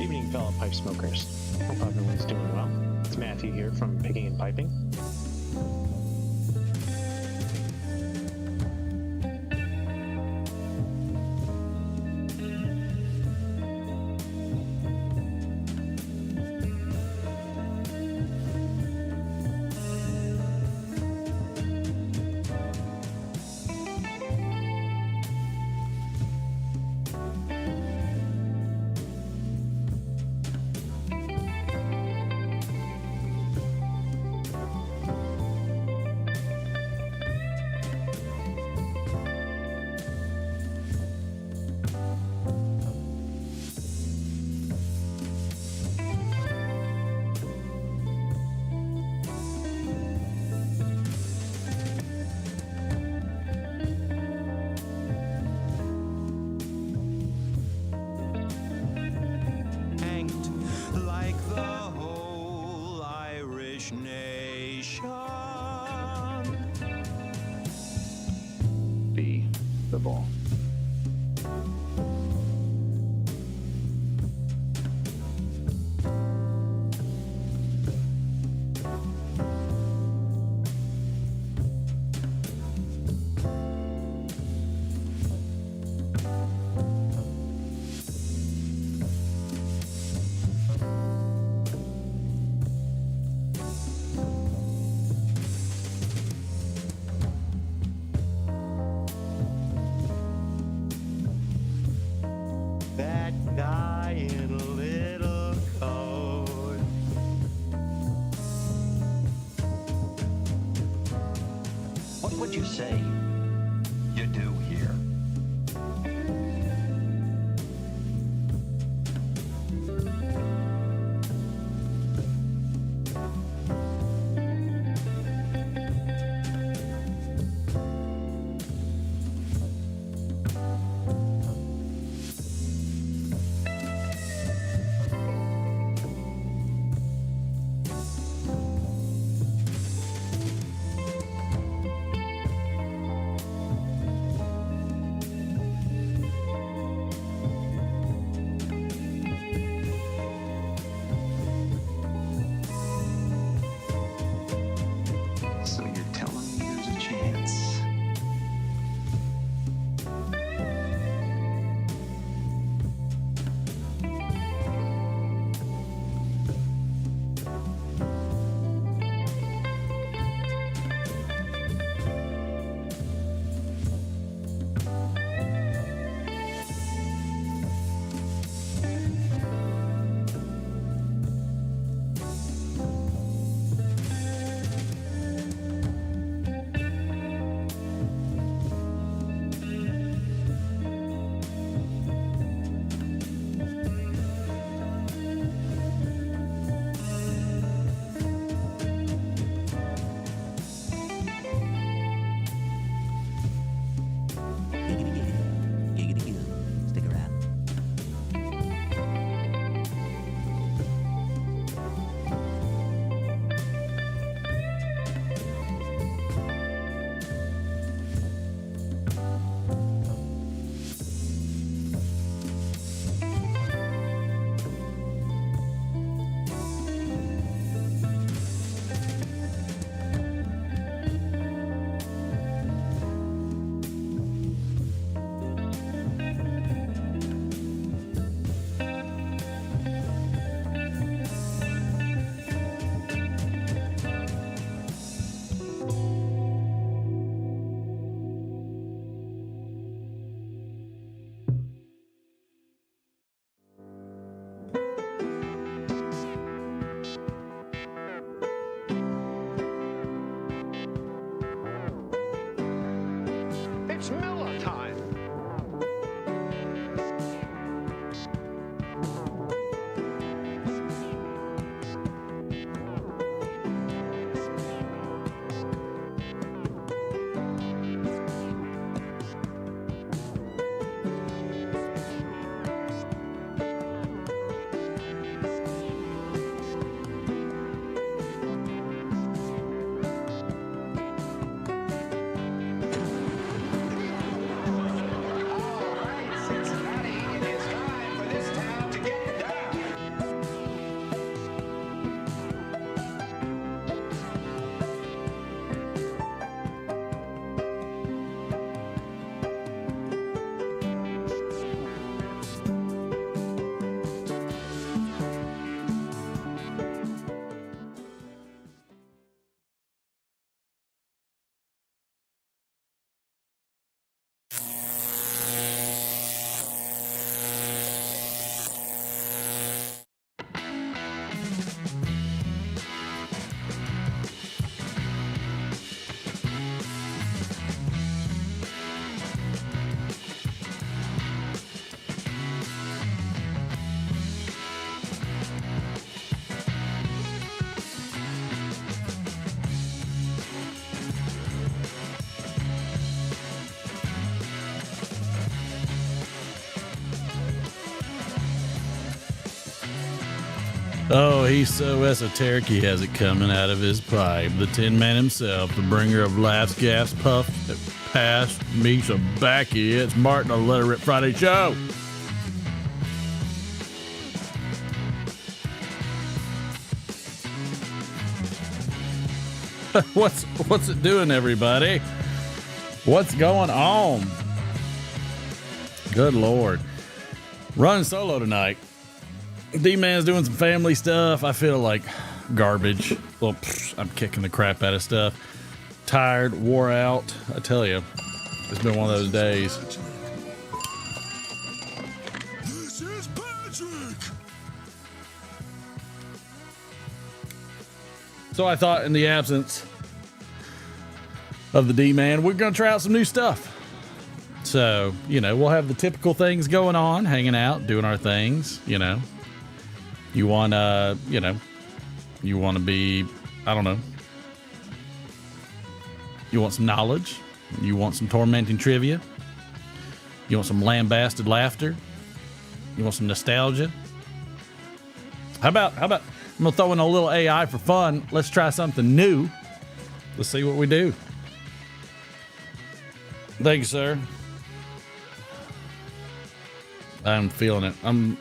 evening, fellow pipe smokers. Hope everyone's doing well. It's Matthew here from Picking and Piping. The ball. Oh, he's so esoteric he has it coming out of his pipe. The Tin Man himself, the bringer of laughs, gas, puff, pass, me some backy. It's Martin on the Let It Rip Friday show. What's it doing, everybody? What's going on? Good Lord. Running solo tonight. D-Man's doing some family stuff. I feel like garbage. Well, I'm kicking the crap out of stuff. Tired, wore out. I tell you, it's been one of those days. This is Patrick. So I thought, in the absence of the D-Man, we're going to try out some new stuff. So, you know, we'll have the typical things going on, hanging out, doing our things, you know. You want to, you know, you want to be, I don't know. You want some knowledge. You want some tormenting trivia. You want some lambasted laughter. You want some nostalgia. How about, I'm going to throw in a little AI for fun. Let's try something new. Let's see what we do. Thank you, sir. I'm feeling it. I'm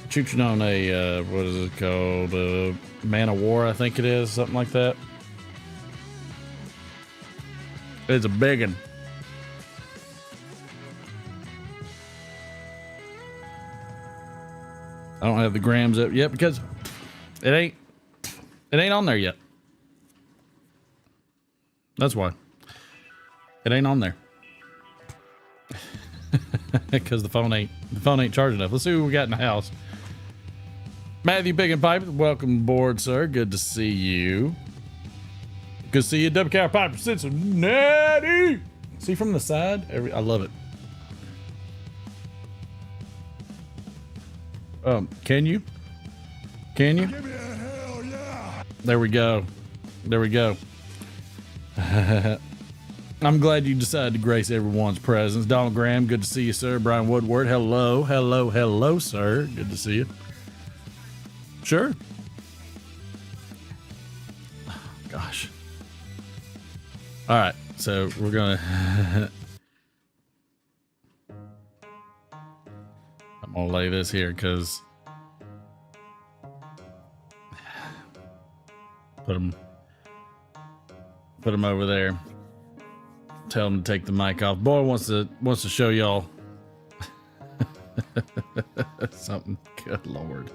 chooching on a, what is it called? Man of War, I think it is. Something like that. It's a big one. I don't have the grams up yet because it ain't on there yet. That's why. It ain't on there. Because the phone ain't charged enough. Let's see what we got in the house. Matthew Pig and Pipe, welcome aboard, sir. Good to see you. Good to see you, WKR Piper Cincinnati. See from the side? I love it. Can you? Can you? Give me a hell yeah. There we go. There we go. I'm glad you decided to grace everyone's presence. Donald Graham, good to see you, sir. Brian Woodward, hello, hello, hello, sir. Good to see you. Sure. Oh, gosh. All right, so we're gonna. I'm gonna lay this here because put them over there. Tell him to take the mic off. Boy wants to show y'all something. Good Lord.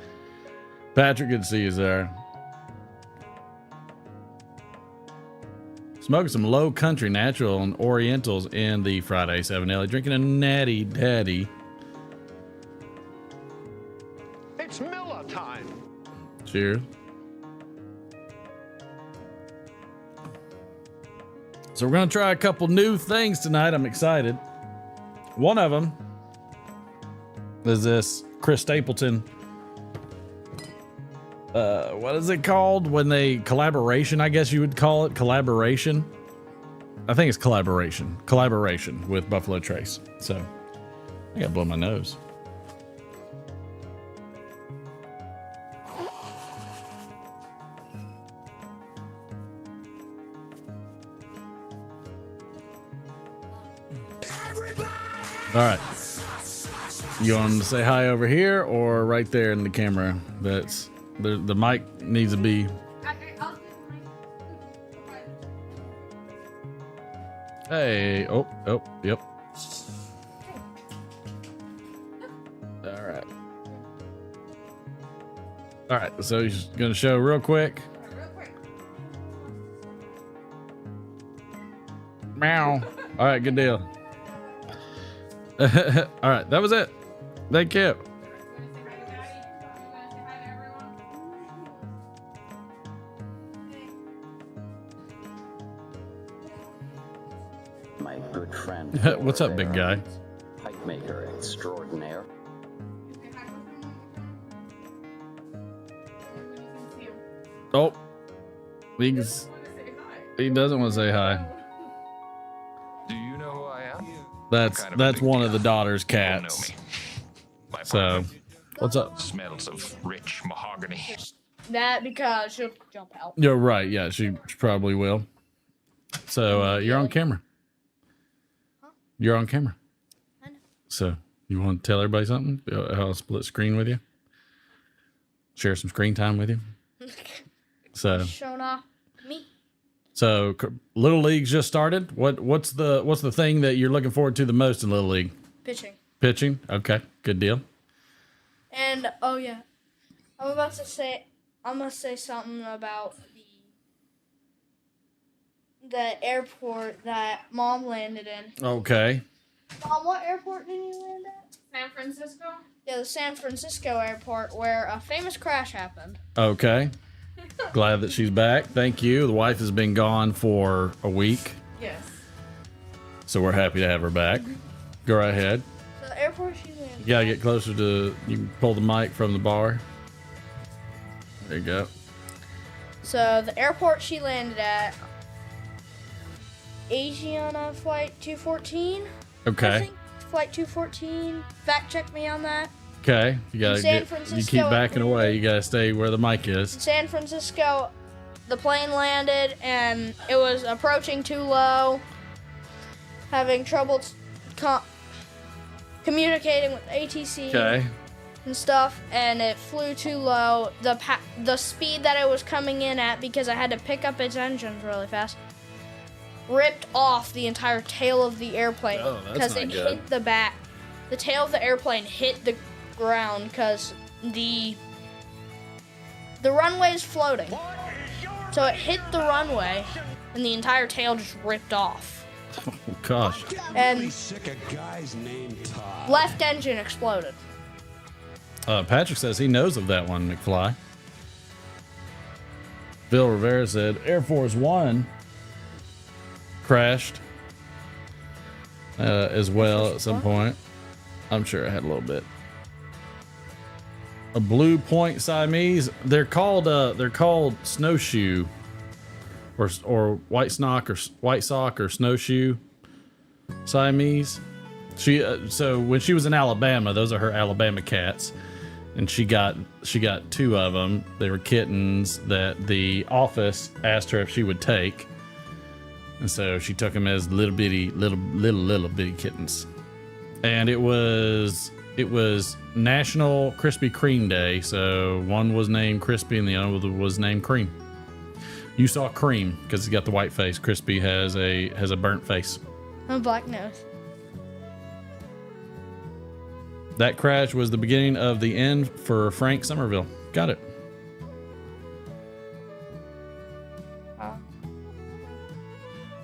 Patrick, good to see you, sir. Smoking some low country natural and orientals in the Friday 7L. Drinking a natty daddy. It's Miller time. Cheers. So we're going to try a couple new things tonight. I'm excited. One of them is this Chris Stapleton. What is it called when they collaboration? I guess you would call it collaboration. I think it's collaboration with Buffalo Trace. So I got to blow my nose. All right. You want to say hi over here or right there in the camera? That's the mic needs to be. Hey. Oh, yep. All right. So he's going to show real quick. Meow. All right. Good deal. All right, that was it. Thank you. My good friend. What's up, big guy? Pipe maker extraordinaire. Oh, he doesn't want to say hi. Do you know who I am? That's one of the daughter's cats. So What's up? Smells of rich mahogany. That because she'll jump out. You're right. Yeah, she probably will. So you're on camera. You're on camera. I know. So you want to tell everybody something? I'll split screen with you. Share some screen time with you. So Showing off me. So Little League's just started. What's the thing that you're looking forward to the most in Little League? Pitching. Pitching. Okay, good deal. And oh yeah, I'm gonna say something about the airport that Mom landed in. Okay. Mom, what airport did you land at? San Francisco? Yeah, the San Francisco airport where a famous crash happened. Okay. Glad that she's back. Thank you. The wife has been gone for a week, Yes. so we're happy to have her back. Go right ahead. So the airport she landed. You gotta get closer to. You can pull the mic from the bar. There you go. So the airport she landed at, Asiana Flight 214. I Okay. think Flight 214. Fact check me on that. Okay. You gotta San get. You Francisco keep backing away. You gotta stay where the mic is. San Francisco, the plane landed and it was approaching too low, having trouble communicating with ATC Okay. and stuff, and it flew too low. The speed that it was coming in at, because I had to pick up its engines really fast, ripped off the entire tail of the airplane Oh, that's because not it good. hit the back. The tail of the airplane hit the ground because the runway is floating. So it hit the runway and the entire tail just ripped off. Oh gosh. And Sick of guys named Todd. left engine exploded. Patrick says he knows of that one, McFly. Phil Rivera said Air Force One crashed as well at some point. I'm sure I had a little bit. A Blue Point Siamese. They're called snowshoe, or white sock or snowshoe Siamese. She so when she was in Alabama, those are her Alabama cats, and she got two of them. They were kittens that the office asked her if she would take, and so she took them as little bitty kittens. And it was National Krispy Kreme Day, so one was named Crispy and the other was named Cream. You saw Cream because he's got the white face. Crispy has a burnt face. And a black nose. That crash was the beginning of the end for Frank Somerville. Got it.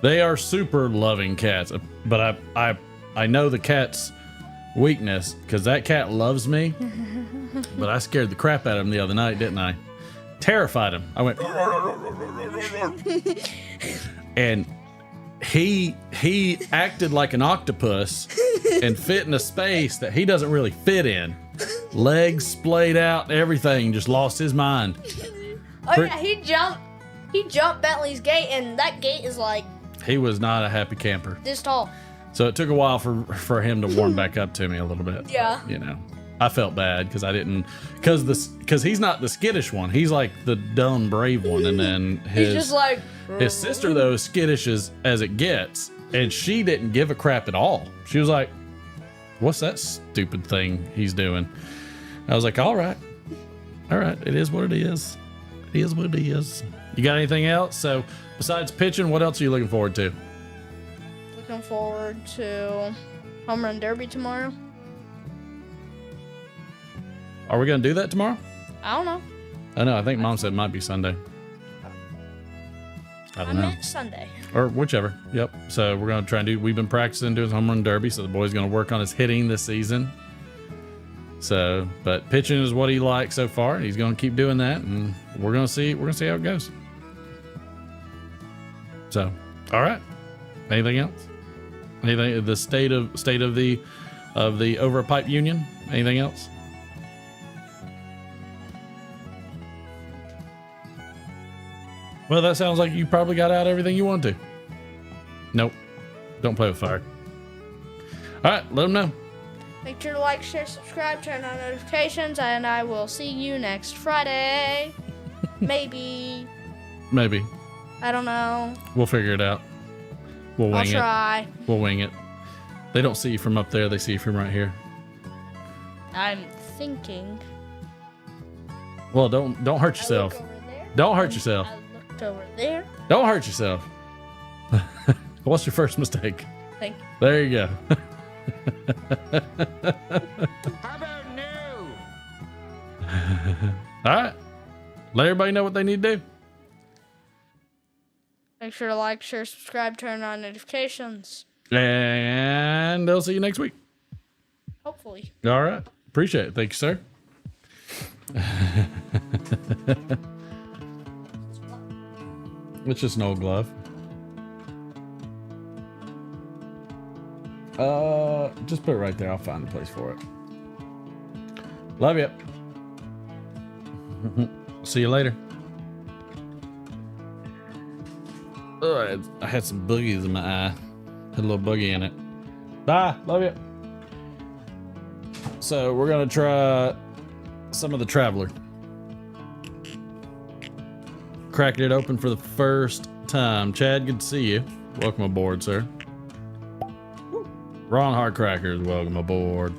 They are super loving cats, but I know the cat's weakness because that cat loves me. But I scared the crap out of him the other night, didn't I? Terrified him. I went, and he acted like an octopus and fit in a space that he doesn't really fit in. Legs splayed out, everything, just lost his mind. Oh yeah, he jumped Bentley's gate, and that gate is like He was not a happy camper. this tall. So it took a while for him to warm back up to me a little bit. Yeah. You know, I felt bad because I didn't, because he's not the skittish one. He's like the dumb, brave one. And then He's just like, his sister, though, is skittish as it gets. And she didn't give a crap at all. She was like, what's that stupid thing he's doing? I was like, all right. It is what it is. It is what it is. You got anything else? So besides pitching, what else are you looking forward to? looking forward to Home Run Derby tomorrow. Are we going to do that tomorrow? I don't know. I know. I think Mom said it might be Sunday. I I don't know. meant Sunday. Or whichever. Yep. So we're going to try and we've been practicing doing home run derby. So the boy's going to work on his hitting this season. So, but pitching is what he likes so far. He's going to keep doing that. And we're going to see how it goes. So, all right. Anything else? Anything, the state of the over a pipe union? Anything else? Well, that sounds like you probably got out everything you wanted to. Nope. Don't play with fire. All right, let them know. Make sure to like, share, subscribe, turn on notifications, and I will see you next Friday. Maybe. Maybe. I don't know. We'll figure it out. We'll wing I'll try. We'll wing it. They don't see you from up there. They see you from right here. I'm thinking. Well, don't hurt yourself. I look over there. Don't hurt yourself. I looked over there. Don't hurt yourself. What's your first mistake? Thank you. There you go. How about new? All right. Let everybody know what they need to do. Make sure to like, share, subscribe, turn on notifications. And they'll see you next week. Hopefully. All right. Appreciate it. Thank you, sir. It's just an old glove. Just put it right there. I'll find the place for it. Love you. See you later. Oh, I had some boogies in my eye. Had a little boogie in it. Bye. Love you. So we're gonna try some of the Traveler. Cracking it open for the first time. Chad, good to see you. Welcome aboard, sir. Ron Hardcrackers, welcome aboard.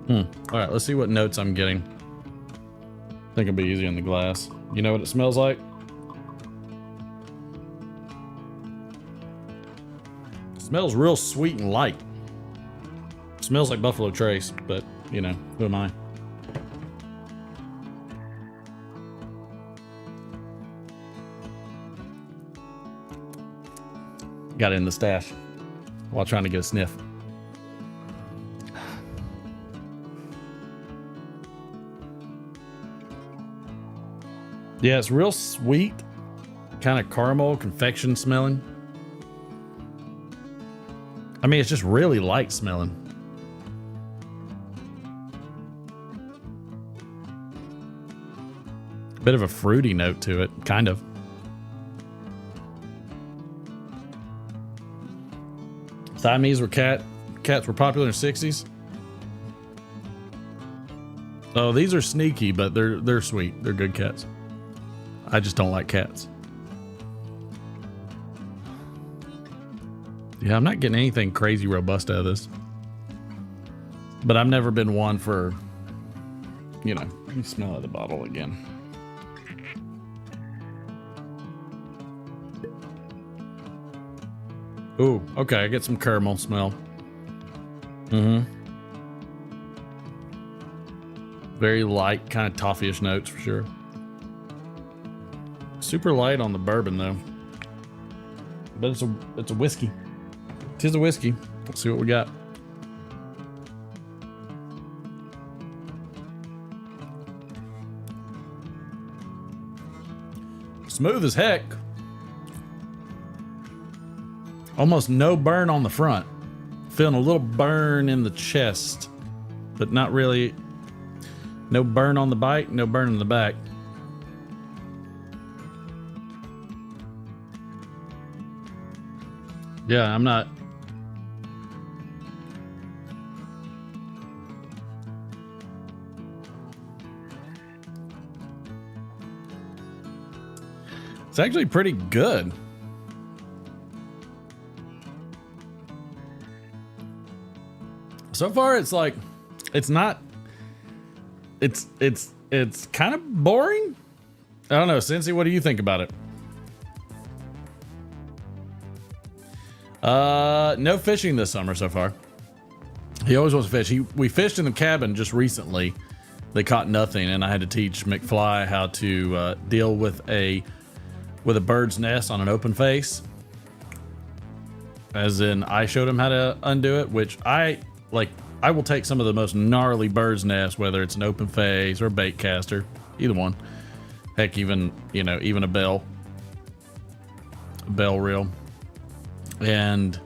All right, let's see what notes I'm getting. I think it'll be easier in the glass. You know what it smells like? It smells real sweet and light. It smells like Buffalo Trace, but you know, who am I? Got it in the stash while trying to get a sniff. Yeah, it's real sweet, kind of caramel confection smelling. I mean, it's just really light smelling. Bit of a fruity note to it, kind of. Siamese were cats were popular in the 60s. Oh, these are sneaky, but they're sweet. They're good cats. I just don't like cats. Yeah, I'm not getting anything crazy robust out of this. But I've never been one for, you know, let me smell out the bottle again. Ooh, okay, I get some caramel smell. Very light, kind of toffee-ish notes for sure. Super light on the bourbon though. But it's a whiskey. It is a whiskey. Let's see what we got. Smooth as heck. Almost no burn on the front. Feeling a little burn in the chest, but not really. No burn on the bite, no burn in the back. Yeah, I'm not. It's actually pretty good. So far, it's like, it's not, it's kind of boring. I don't know. Cincy, what do you think about it? No fishing this summer so far. He always wants to fish. We fished in the cabin just recently. They caught nothing, and I had to teach McFly how to deal with a bird's nest on an open face. As in, I showed him how to undo it, which I will take some of the most gnarly bird's nests, whether it's an open face or a bait caster, either one. Heck, even a bell reel. And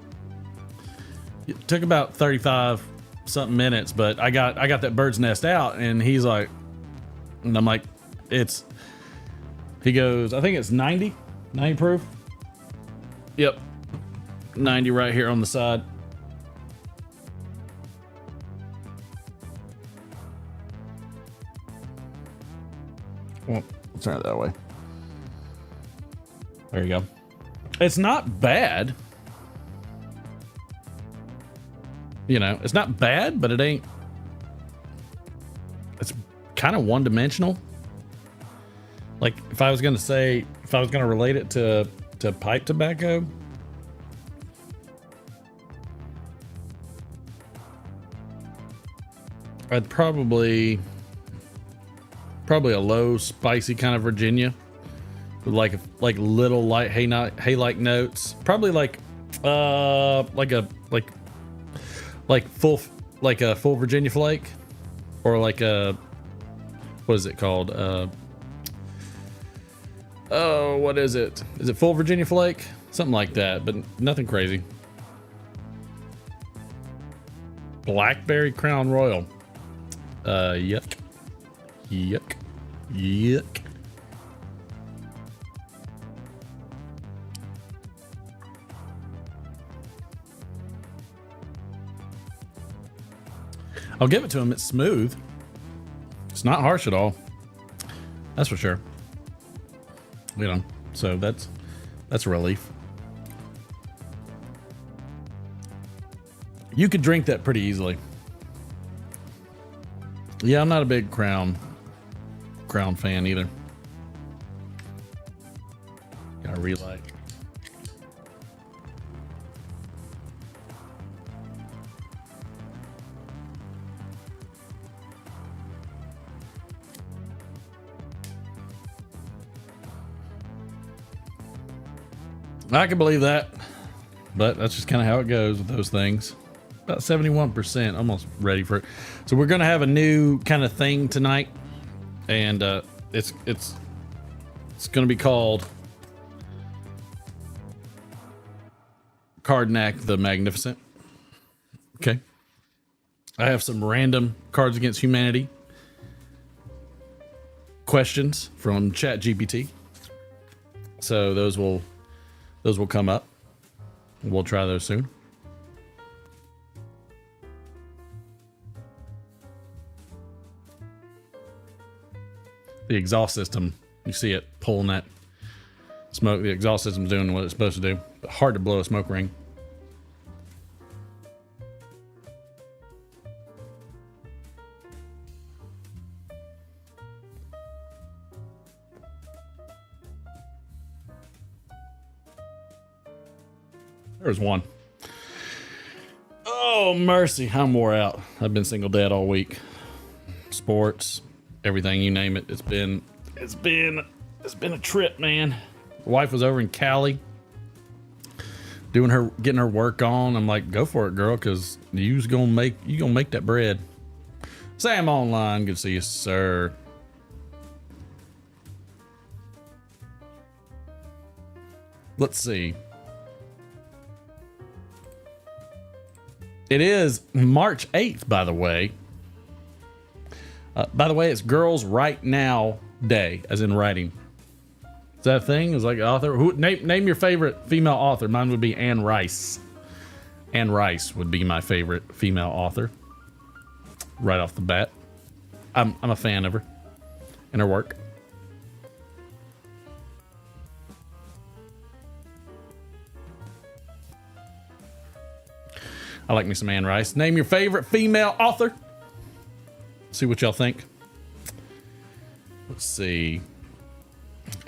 it took about 35 something minutes, but I got that bird's nest out, and he's like, and I'm like, he goes, I think it's 90 proof. Yep. 90 right here on the side. Well, let's turn it that way. There you go. It's not bad. You know, it's not bad, but it ain't. It's kind of one-dimensional. Like if I was going to relate it to pipe tobacco, I'd probably a low spicy kind of Virginia with like little light hay-like notes. Probably like a full Virginia flake, or like a, what is it called? Oh, what is it? Is it full Virginia flake? Something like that, but nothing crazy. Blackberry Crown Royal. Yuck. Yuck. Yuck. I'll give it to him. It's smooth. It's not harsh at all. That's for sure. You know, so that's a relief. You could drink that pretty easily. Yeah, I'm not a big Crown fan either. Gotta relight. I can believe that, but that's just kind of how it goes with those things. About 71%, almost ready for it. So we're gonna have a new kind of thing tonight, and it's gonna be called Cardnac the Magnificent. Okay, I have some random Cards Against Humanity questions from ChatGPT, so those will come up. We'll try those soon. The exhaust system, you see it pulling that smoke. The exhaust system's doing what it's supposed to do, but hard to blow a smoke ring. There's one. Oh, mercy. I'm wore out. I've been single dad all week. Sports, everything, you name it. It's been a trip, man. Wife was over in Cali getting her work on. I'm like, go for it, girl, because you gonna make that bread. Sam online, good to see you, sir. Let's see. It is March 8th, by the way. It's Girls Right Now Day, as in writing. Is that a thing? Is like author? Name your favorite female author. Mine would be Anne Rice. Anne Rice would be my favorite female author. Right off the bat. I'm a fan of her and her work. I like me some Anne Rice. Name your favorite female author. See what y'all think. Let's see.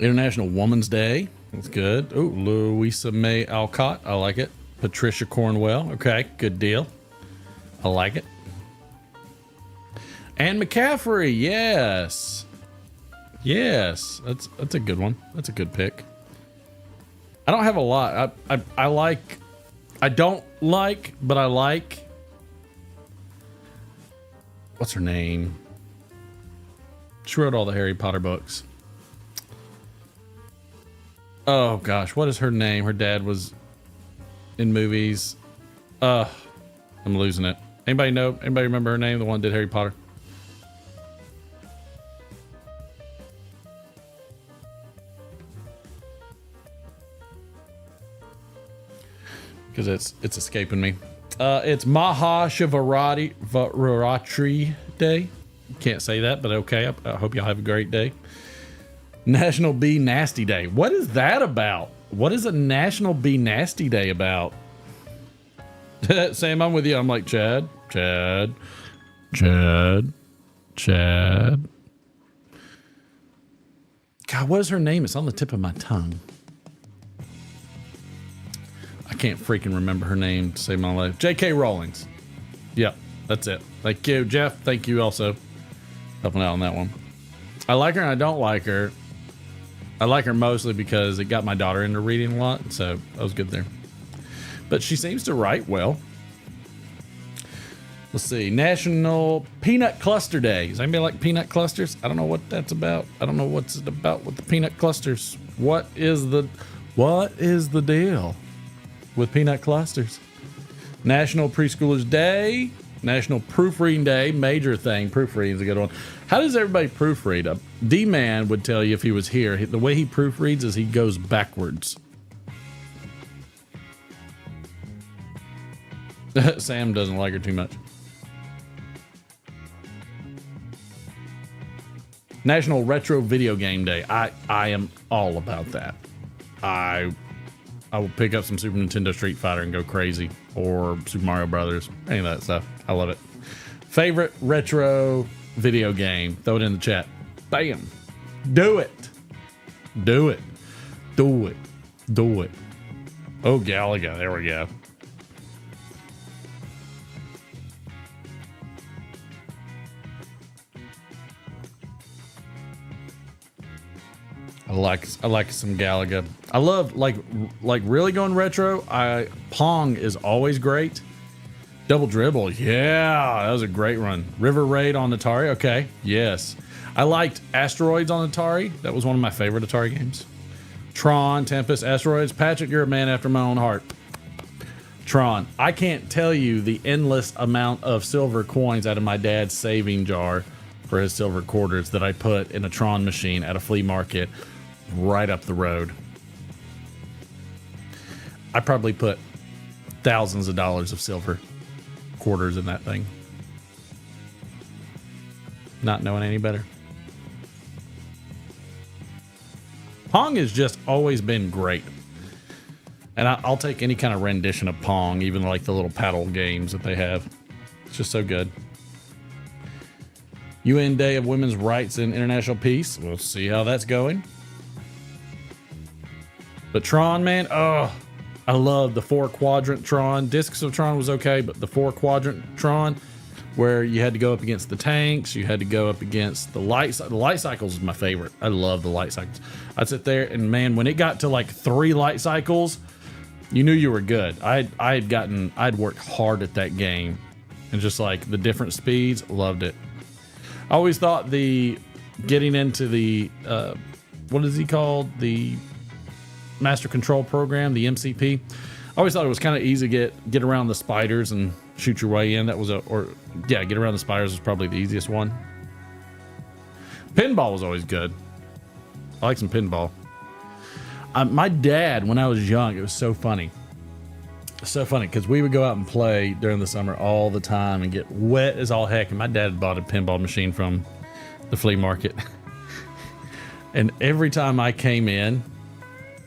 International Women's Day. That's good. Oh, Louisa May Alcott. I like it. Patricia Cornwell. Okay, good deal. I like it. Anne McCaffrey. Yes. Yes. That's a good one. That's a good pick. I don't have a lot. I like. I don't like, but I like. What's her name? She wrote all the Harry Potter books. Oh gosh, what is her name? Her dad was in movies. I'm losing it. Anybody know? Anybody remember her name? The one that did Harry Potter. Because it's escaping me. It's Mahashivaratri Day. Can't say that, but okay. I hope y'all have a great day. National Be Nasty Day. What is that about? What is a National Be Nasty Day about? Sam, I'm with you. I'm like, Chad. God, what is her name? It's on the tip of my tongue. I can't freaking remember her name to save my life. J.K. Rowling's. Yep, that's it. Thank you, Jeff. Thank you also. Helping out on that one. I like her and I don't like her. I like her mostly because it got my daughter into reading a lot, so that was good there. But she seems to write well. Let's see. National Peanut Cluster Day. Does anybody like peanut clusters? I don't know what that's about. I don't know what's it about with the peanut clusters. What is the deal with peanut clusters? National Preschoolers Day. National Proofreading Day. Major thing. Proofreading is a good one. How does everybody proofread? D-Man would tell you if he was here. The way he proofreads is he goes backwards. Sam doesn't like her too much. National Retro Video Game Day. I am all about that. I will pick up some Super Nintendo Street Fighter and go crazy, or Super Mario Brothers, any of that stuff. I love it. Favorite retro video game? Throw it in the chat. Bam. Do it. Do it. Do it. Do it. Oh, Galaga. There we go. I like some Galaga. I love like really going retro. Pong is always great. Double Dribble, yeah, that was a great run. River Raid on Atari, okay, yes. I liked Asteroids on Atari. That was one of my favorite Atari games. Tron, Tempest, Asteroids. Patrick, you're a man after my own heart. Tron. I can't tell you the endless amount of silver coins out of my dad's saving jar for his silver quarters that I put in a Tron machine at a flea market right up the road. I probably put thousands of dollars of silver quarters in that thing, not knowing any better. Pong has just always been great, and I'll take any kind of rendition of Pong, even like the little paddle games that they have. It's just so good. UN Day of Women's Rights and International Peace. We'll see how that's going. But Tron, man, oh, I love the 4-quadrant Tron. Discs of Tron was okay, but the 4-quadrant Tron, where you had to go up against the tanks, you had to go up against the light. The light cycles is my favorite. I love the light cycles. I'd sit there and man, when it got to like 3 light cycles, you knew you were good. I'd worked hard at that game, and just like the different speeds, loved it. I always thought getting into the what is he called? The Master Control Program, the MCP. I always thought it was kind of easy to get around the spiders and shoot your way in. That was get around the spiders was probably the easiest one. Pinball was always good. I like some pinball. My dad, when I was young, it was so funny. So funny because we would go out and play during the summer all the time and get wet as all heck. And my dad bought a pinball machine from the flea market. And every time I came in,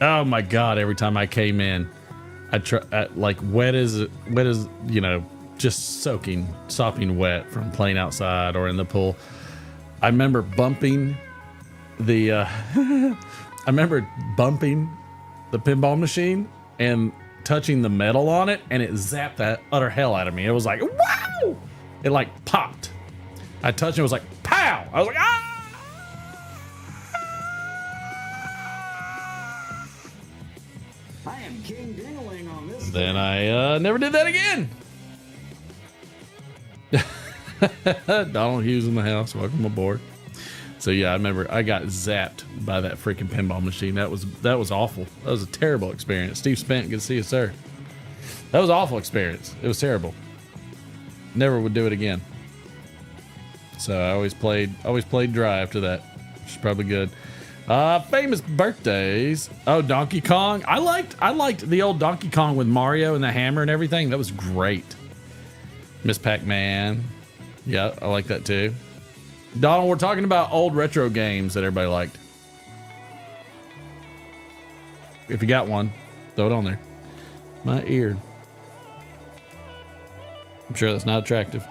oh my God, every time I came in, I'd try, like wet as, you know, just sopping wet from playing outside or in the pool. I remember bumping the pinball machine and touching the metal on it, and it zapped that utter hell out of me. It was like, wow! It like popped. I touched it, it was like, pow! I was like, ah! I am King Dingling on this. Then I never did that again. Donald Hughes in the house. Welcome aboard. So yeah, I remember I got zapped by that freaking pinball machine. That was awful. That was a terrible experience. Steve Spent, good to see you, sir. That was an awful experience. It was terrible. Never would do it again. So I always played dry after that, which is probably good. Famous birthdays. Oh, Donkey Kong. I liked the old Donkey Kong with Mario and the hammer and everything. That was great. Miss Pac-Man. Yeah, I like that too. Donald, we're talking about old retro games that everybody liked. If you got one, throw it on there. My ear. I'm sure that's not attractive.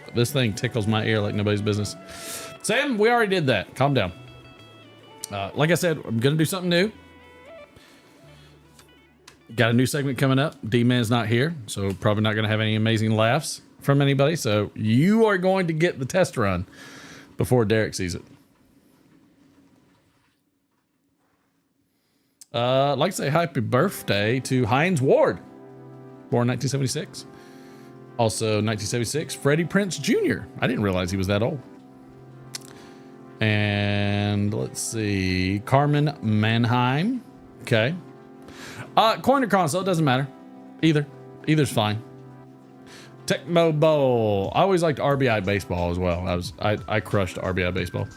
But this thing tickles my ear like nobody's business. Sam, we already did that. Calm down. Like I said, I'm going to do something new. Got a new segment coming up. D-Man's not here, so probably not going to have any amazing laughs from anybody. So you are going to get the test run before Derek sees it. I'd like to say happy birthday to Hines Ward, born 1976. Also 1976, Freddie Prinze Jr. I didn't realize he was that old. And let's see, Carmen Mannheim. Okay. Coin or console, it doesn't matter. Either's fine. Tecmo Bowl. I always liked RBI baseball as well. I crushed RBI baseball.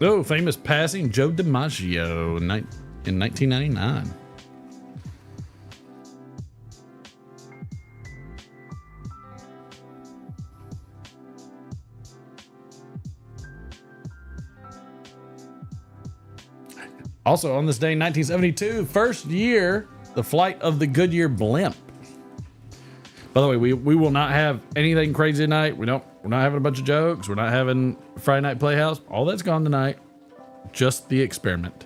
Oh, famous passing, Joe DiMaggio in 1999. Also on this day, 1972, first year, the flight of the Goodyear blimp. By the way, we will not have anything crazy tonight. We're not having a bunch of jokes. We're not having Friday Night Playhouse. All that's gone tonight. Just the experiment.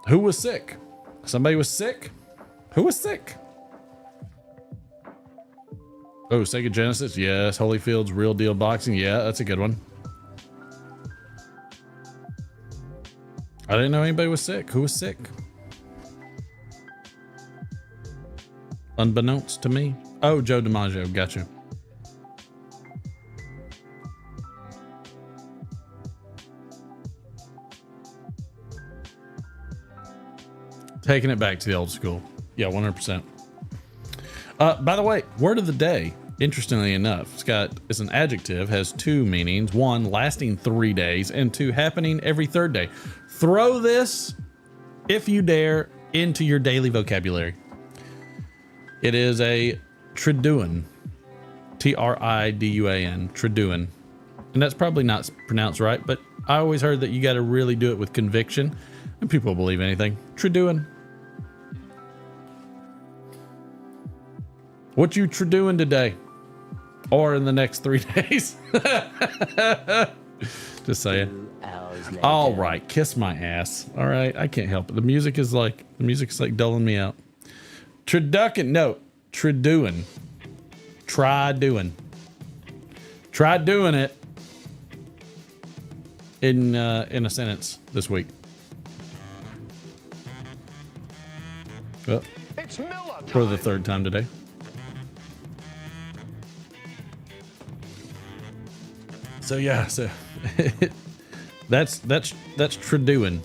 Who was sick? Somebody was sick? Who was sick? Oh, Sega Genesis. Yes. Holyfield's Real Deal Boxing. Yeah, that's a good one. I didn't know anybody was sick. Who was sick? Unbeknownst to me. Oh, Joe DiMaggio. Gotcha. Taking it back to the old school. Yeah, 100%. By the way, word of the day. Interestingly enough, it's an adjective, has two meanings. One, lasting 3 days, and two, happening every third day. Throw this, if you dare, into your daily vocabulary. It is a triduan. Triduan. Triduan. And that's probably not pronounced right, but I always heard that you got to really do it with conviction, and people believe anything. Triduan. What you doing today? Or in the next 3 days? Just saying. All right, kiss my ass. All right, I can't help it. The music is like dulling me out. Triducking, no, triduing. Try doing it in a sentence this week. Oh, It's Miller for the time. third time today. So yeah, that's triduan.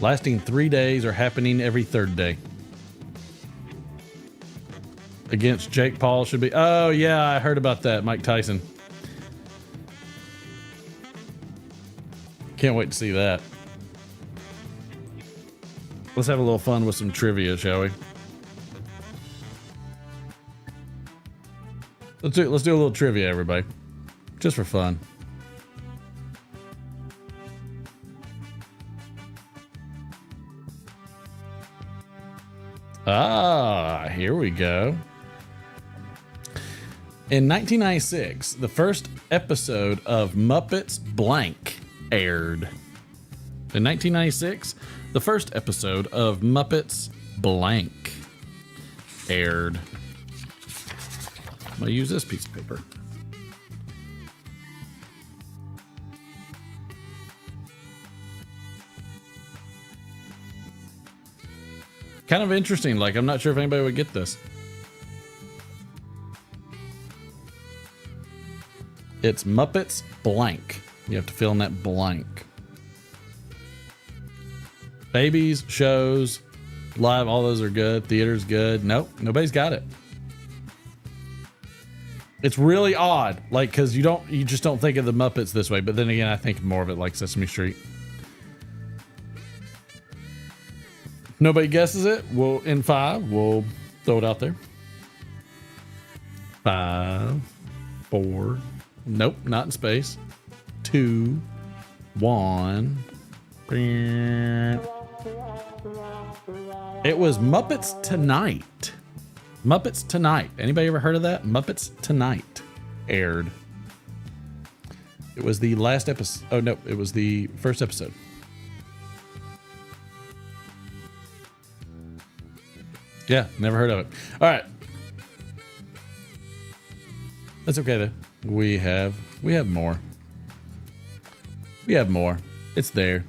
Lasting 3 days or happening every third day. Against Jake Paul should be. Oh yeah, I heard about that. Mike Tyson. Can't wait to see that. Let's have a little fun with some trivia, shall we? Let's do a little trivia, everybody. Just for fun. Here we go. In 1996, the first episode of Muppets Blank aired. In 1996, the first episode of Muppets Blank aired. I'm gonna use this piece of paper. Kind of interesting. Like, I'm not sure if anybody would get this. It's Muppets Blank. You have to fill in that blank. Babies, shows, live, all those are good. Theater's good. Nope, nobody's got it. It's really odd, like, because you just don't think of the Muppets this way. But then again, I think more of it like Sesame Street. Nobody guesses it. In 5, we'll throw it out there. 5, 4. Nope, not in space. 2, 1. It was Muppets Tonight. Muppets Tonight. Anybody ever heard of that? Muppets Tonight aired. It was the last episode. Oh, no, it was the first episode. Yeah, never heard of it. All right. That's okay, though. We have more. We have more. It's there.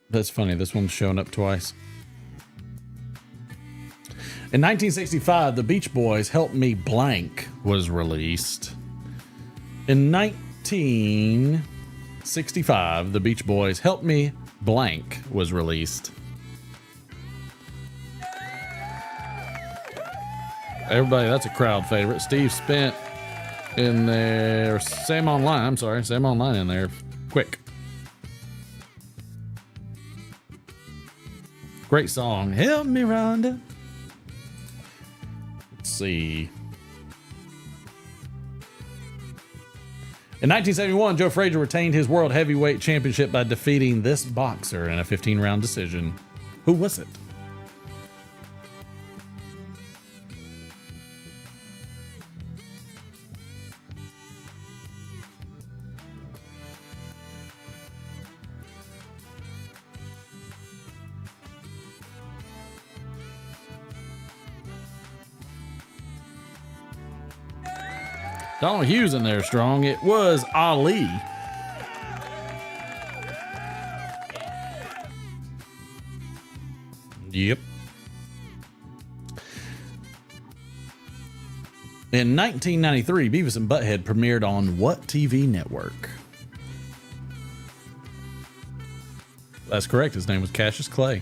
That's funny. This one's showing up twice. In 1965, The Beach Boys' Help Me Blank was released. In 1965, The Beach Boys' Help Me Blank was released. Everybody, that's a crowd favorite. Steve Spent in there. Sam Online, I'm sorry. Sam Online in there. Quick. Great song. Help me, Rhonda. Let's see. In 1971, Joe Frazier retained his World Heavyweight Championship by defeating this boxer in a 15-round decision. Who was it? Donald Hughes in there strong. It was Ali. Yep. In 1993, Beavis and Butthead premiered on what TV network? That's correct. His name was Cassius Clay.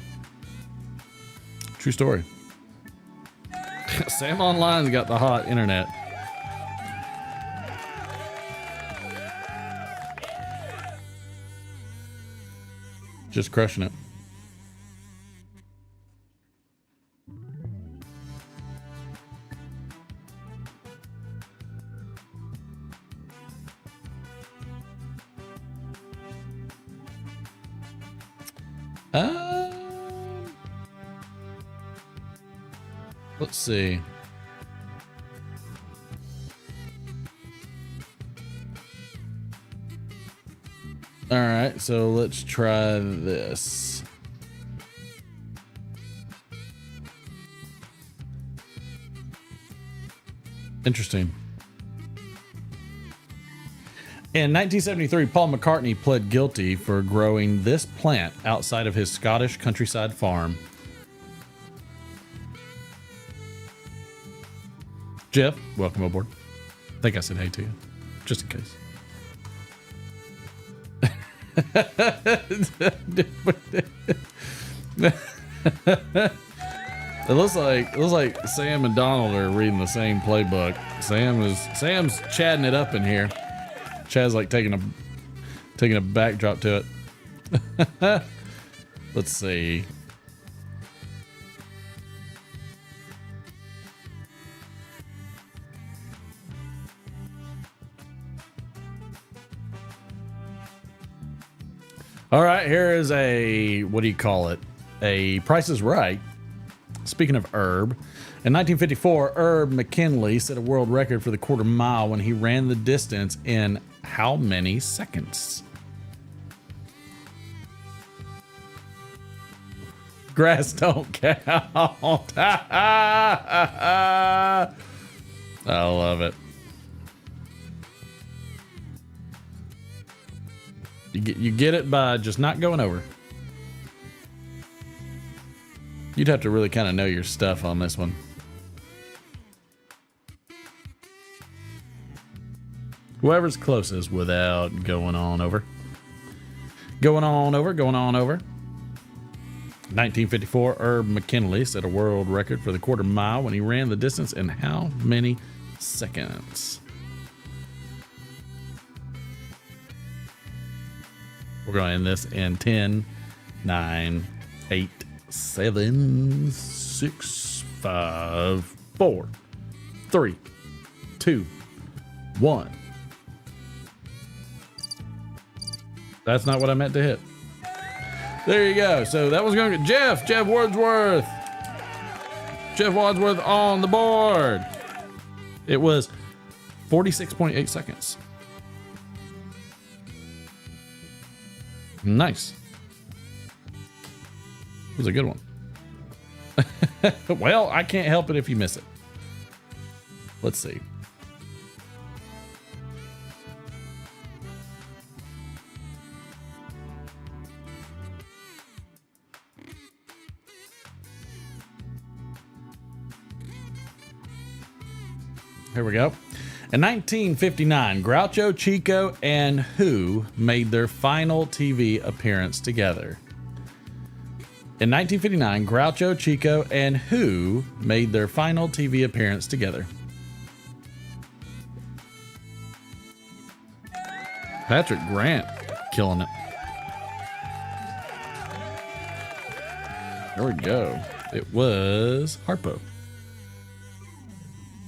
True story. Sam Online's got the hot internet. Just crushing it. Let's see. All right, so let's try this. Interesting. In 1973, Paul McCartney pled guilty for growing this plant outside of his Scottish countryside farm. Jeff, welcome aboard. I think I said hey to you, just in case. It looks like Sam and Donald are reading the same playbook. Sam's chatting it up in here. Chad's like taking a backdrop to it. Let's see. All right, here is a, what do you call it? A Price is Right. Speaking of Herb, in 1954, Herb McKinley set a world record for the quarter mile when he ran the distance in how many seconds? Grass don't count. I love it. You get it by just not going over. You'd have to really kind of know your stuff on this one. Whoever's closest without going on over. Going on over. 1954, Herb McKinley set a world record for the quarter mile when he ran the distance in how many seconds? We're going to end this in 10, 9, 8, 7, 6, 5, 4, 3, 2, 1. That's not what I meant to hit. There you go. So that was going to get Jeff Wadsworth. Jeff Wadsworth on the board. It was 46.8 seconds. Nice. It was a good one. Well, I can't help it if you miss it. Let's see. Here we go. In 1959, Groucho, Chico, and who made their final TV appearance together? In 1959, Groucho, Chico, and who made their final TV appearance together? Patrick Grant, killing it. There we go. It was Harpo.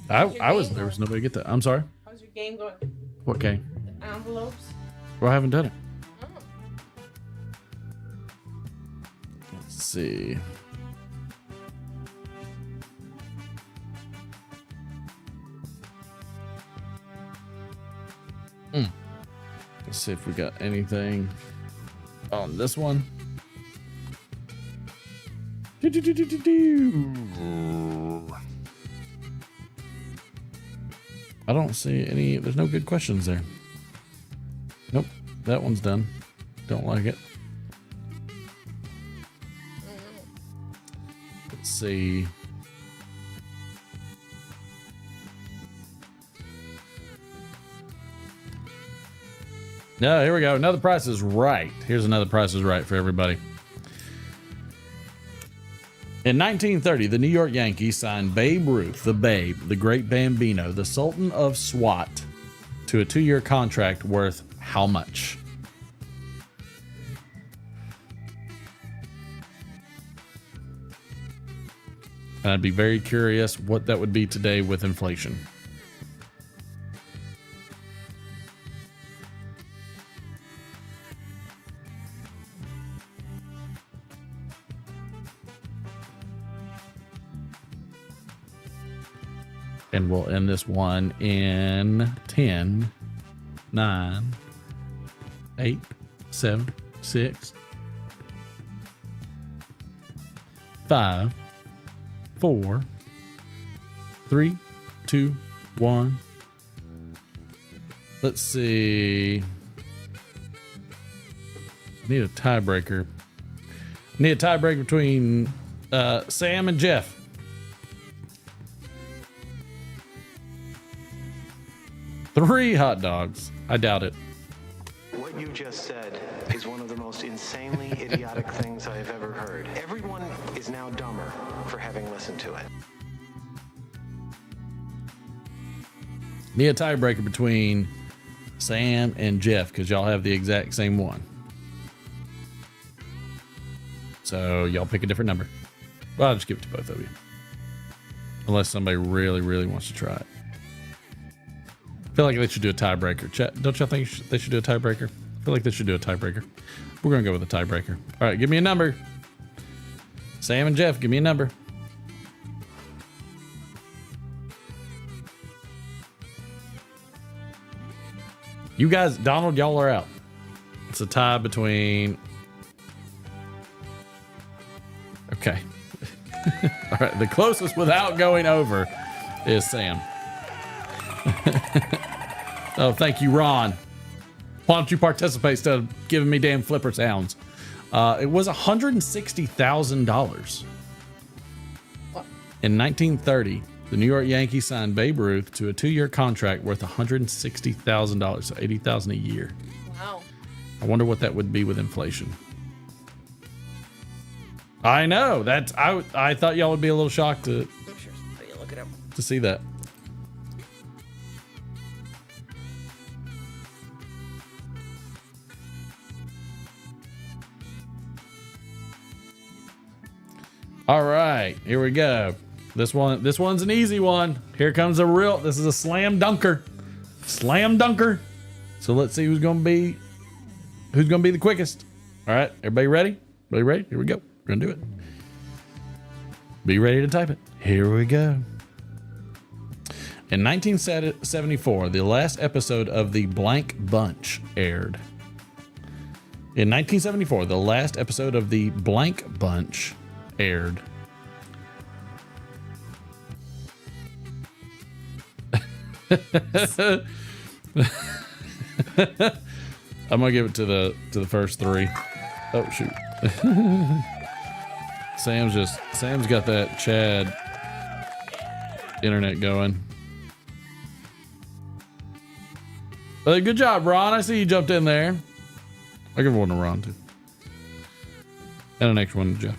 I was there was nobody get that. I'm sorry. How's your game going? What game? The envelopes. Well, I haven't done it. Oh. Let's see. Let's see if we got anything on this one. I don't see any. There's no good questions there. Nope. That one's done. Don't like it. Let's see. No, here we go. Another Price is Right. Here's another Price is Right for everybody. In 1930, the New York Yankees signed Babe Ruth, the Babe, the Great Bambino, the Sultan of SWAT, to a 2-year contract worth how much? And I'd be very curious what that would be today with inflation. And we'll end this one in 10, 9, 8, 7, 6, 5, 4, 3, 2, 1. Let's see. I need a tiebreaker. I need a tiebreaker between Sam and Jeff. 3 hot dogs. I doubt it. What you just said is one of the most insanely idiotic things I have ever heard. Everyone is now dumber for having listened to it. Need a tiebreaker between Sam and Jeff because y'all have the exact same one. So y'all pick a different number. Well, I'll just give it to both of you. Unless somebody really, really wants to try it. I feel like they should do a tiebreaker. Chat, don't y'all think they should do a tiebreaker? I feel like they should do a tiebreaker. We're going to go with a tiebreaker. All right, give me a number. Sam and Jeff, give me a number. You guys, Donald, y'all are out. It's a tie between... Okay. All right, the closest without going over is Sam. Oh, thank you, Ron. Why don't you participate instead of giving me damn flipper sounds? It was $160,000. In 1930, the New York Yankees signed Babe Ruth to a 2-year contract worth $160,000, so $80,000 a year. Wow. I wonder what that would be with inflation. I know. That's I thought y'all would be a little shocked to I'm sure somebody will look it up. to see that. All right, here we go. This one's an easy one. Here comes this is a slam dunker. Slam dunker. So let's see who's gonna be the quickest. All right, everybody ready? Everybody ready? Here we go. We're gonna do it. Be ready to type it. Here we go. In 1974, the last episode of The Blank Bunch aired. In 1974, the last episode of The Blank Bunch aired. I'm gonna give it to the first three. Oh shoot. Sam's got that Chad internet going. Good job, Ron. I see you jumped in there. I'll give one to Ron too. And an extra one to Jeff.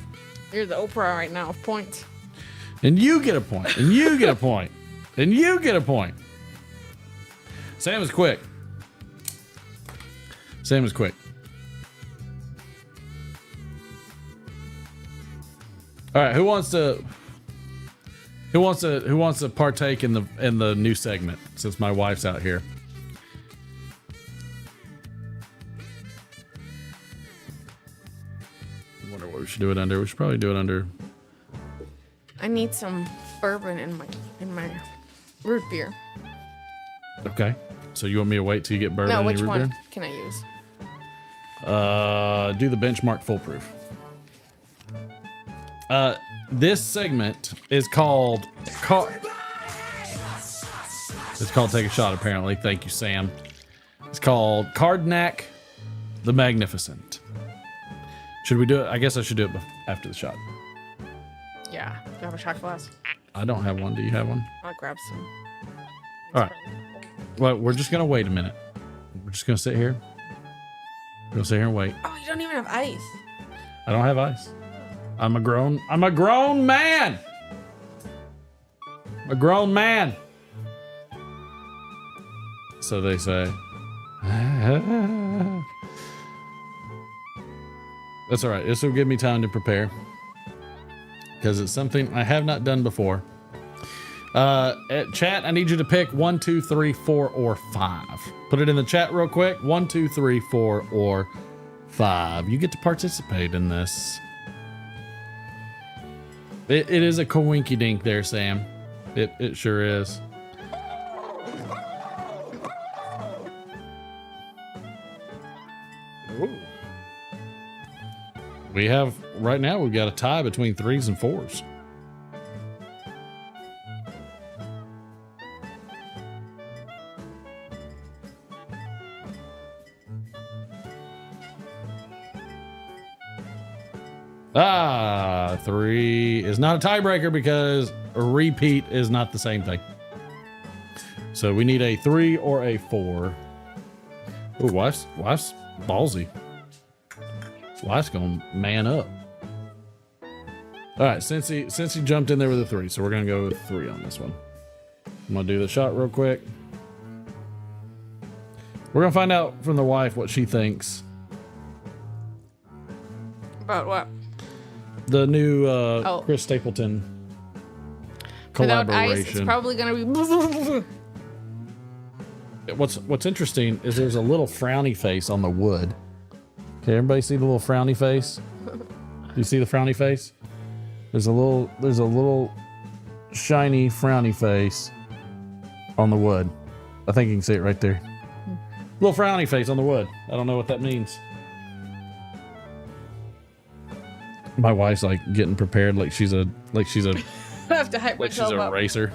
You're the Oprah right now. Points. And you get a point. And you get a point. And you get a point. Sam is quick. Sam is quick. All right, who wants to partake in the new segment since my wife's out here? I wonder what we should do it under. We should probably do it under. I need some bourbon in my root beer. Okay. So you want me to wait till you get bourbon? No, in which your root one beer? can I use? Do the benchmark foolproof. This segment is called it's called Take a Shot, apparently. Thank you, Sam. It's called Cardnac the Magnificent. Should we do it? I guess I should do it after the shot. Yeah. Do you have a shot glass? I don't have one. Do you have one? I'll grab some. All right. Well, we're just gonna wait a minute. We're just gonna sit here. We're gonna sit here and wait. Oh, you don't even have ice. I don't have ice. I'm a grown man. A grown man. So they say. That's all right. This will give me time to prepare because it's something I have not done before. Chat, I need you to pick 1, 2, 3, 4, or 5. Put it in the chat real quick. 1, 2, 3, 4, or 5. You get to participate in this. It is a coinky dink there, Sam. It sure is. Ooh. We've got a tie between 3s and 4s. Ah, 3 is not a tiebreaker because a repeat is not the same thing. So we need a 3 or a 4. Ooh, wife's ballsy. Wife's gonna man up. All right, since he jumped in there with a 3, so we're gonna go with 3 on this one. I'm gonna do the shot real quick. We're gonna find out from the wife what she thinks. About what? The new Chris Stapleton Without ice, it's collaboration. probably gonna be. What's interesting is there's a little frowny face on the wood. Okay, everybody see the little frowny face? You see the frowny face? There's a little shiny frowny face on the wood. I think you can see it right there. Little frowny face on the wood. I don't know what that means. My wife's like getting prepared like she's a I have to hype like she's myself a up. racer.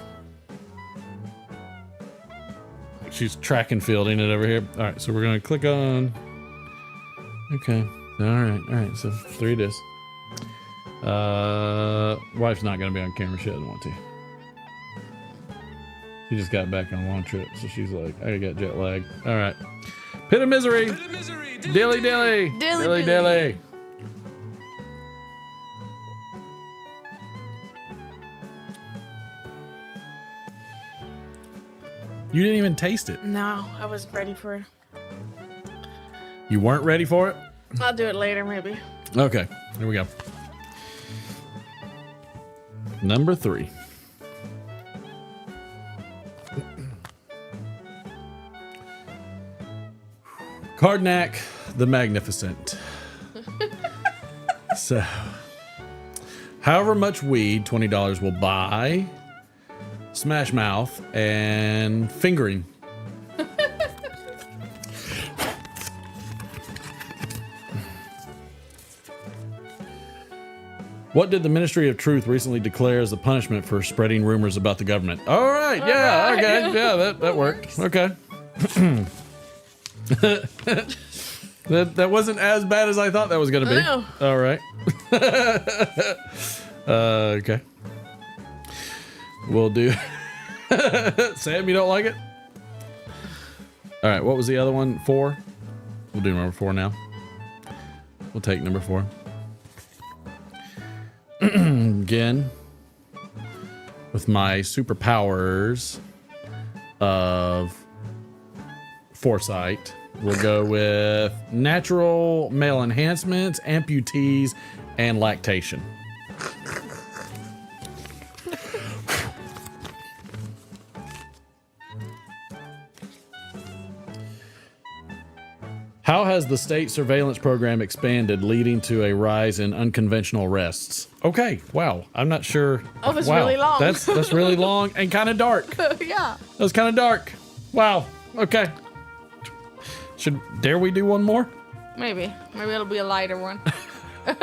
She's track and fielding it over here. All right, so we're gonna click on. Okay. All right. So 3 it is. Wife's not gonna be on camera. She doesn't want to. She just got back on a long trip, so she's like, I got jet lag. All right. Pit of misery. Dilly dilly. Dilly dilly. You didn't even taste it. No, I was ready for it. You weren't ready for it? I'll do it later, maybe. Okay, here we go. Number 3. Cardnack the Magnificent. So, however much weed $20 will buy, Smash Mouth, and fingering. What did the Ministry of Truth recently declare as the punishment for spreading rumors about the government? All right, yeah, okay, yeah, that worked. Okay. that wasn't as bad as I thought that was going to be. No. All right. Okay. We'll do. Sam, you don't like it? All right, what was the other one? 4? We'll do number 4 now. We'll take number 4. Again, with my superpowers of foresight, we'll go with natural male enhancements, amputees, and lactation. How has the state surveillance program expanded, leading to a rise in unconventional arrests? Okay, wow. I'm not sure. Oh, that's wow. really long. That's really long and kind of dark. Yeah. That was kind of dark. Wow. Okay. Dare we do one more? Maybe it'll be a lighter one. I'm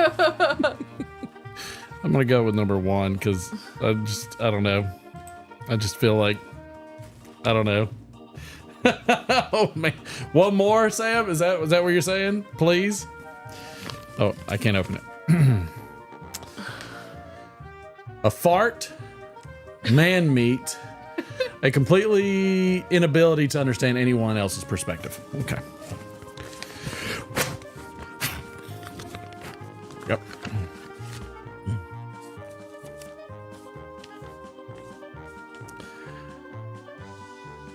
gonna go with number 1 because I don't know. I just feel like I don't know. Oh man, one more, Sam? Is that what you're saying? Please. Oh, I can't open it. A fart, man meat, a completely inability to understand anyone else's perspective. Okay. Yep.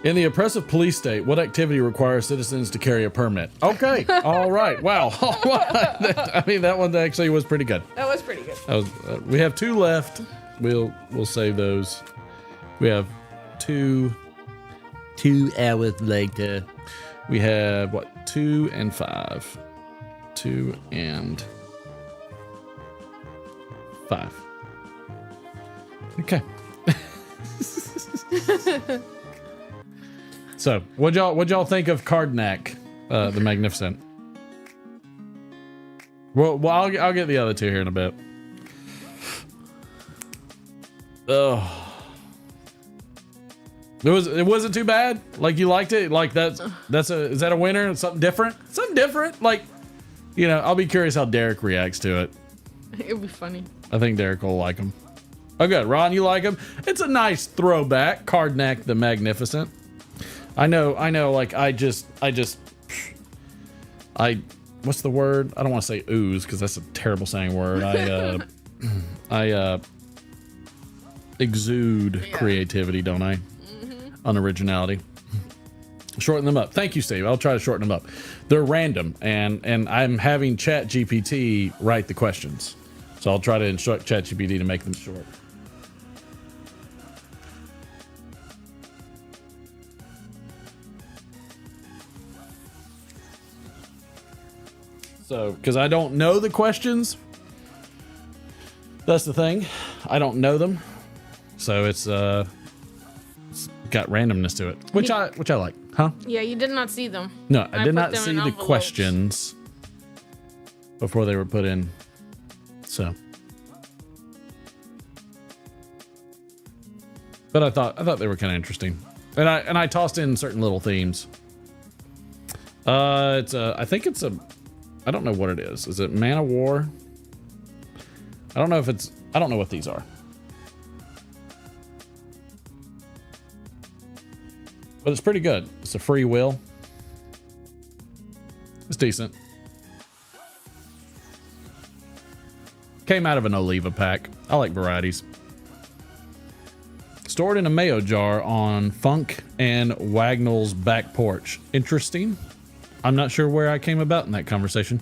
In the oppressive police state, what activity requires citizens to carry a permit? Okay. All right. Wow. All right. I mean, that one actually was pretty good. That was pretty good. That was, we have 2 left. We'll save those. We have 2 hours later. We have what? 2 and 5. 2 and 5. Okay. So, what'd y'all think of Cardnack, the Magnificent? Well, I'll get the other 2 here in a bit. Oh, it wasn't too bad. Like, you liked it. Like, is that a winner? Something different. Something different. Like, you know, I'll be curious how Derek reacts to it. It'll be funny. I think Derek will like him. Oh, good. Ron, you like him? It's a nice throwback. Cardnack the Magnificent. I know, like, what's the word? I don't want to say ooze because that's a terrible saying word. I exude creativity, don't I? Mm-hmm. Unoriginality. Shorten them up. Thank you, Steve. I'll try to shorten them up. They're random, and I'm having ChatGPT write the questions. So I'll try to instruct ChatGPT to make them short. So, because I don't know the questions, that's the thing. I don't know them, so it's got randomness to it, which I like, huh? Yeah, you did not see them. No, I did not see the questions before they were put in. So, but I thought they were kind of interesting, and I tossed in certain little themes. I don't know what it is. Is it Man of War? I don't know what these are. But it's pretty good. It's a free will. It's decent. Came out of an Oliva pack. I like varieties. Stored in a mayo jar on Funk and Wagnall's back porch. Interesting. I'm not sure where I came about in that conversation.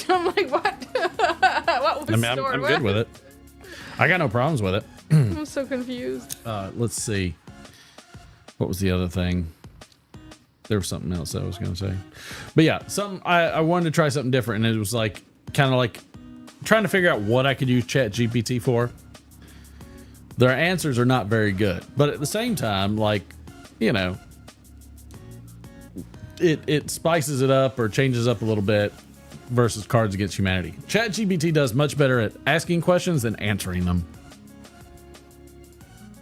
I'm like, what? What was I'm good with it. I got no problems with it. I'm so confused. Let's see. What was the other thing? There was something else I was going to say. But yeah, I wanted to try something different, and it was like kind of like trying to figure out what I could use ChatGPT for. Their answers are not very good, but at the same time, like, you know, it spices it up or changes up a little bit versus Cards Against Humanity. ChatGPT does much better at asking questions than answering them.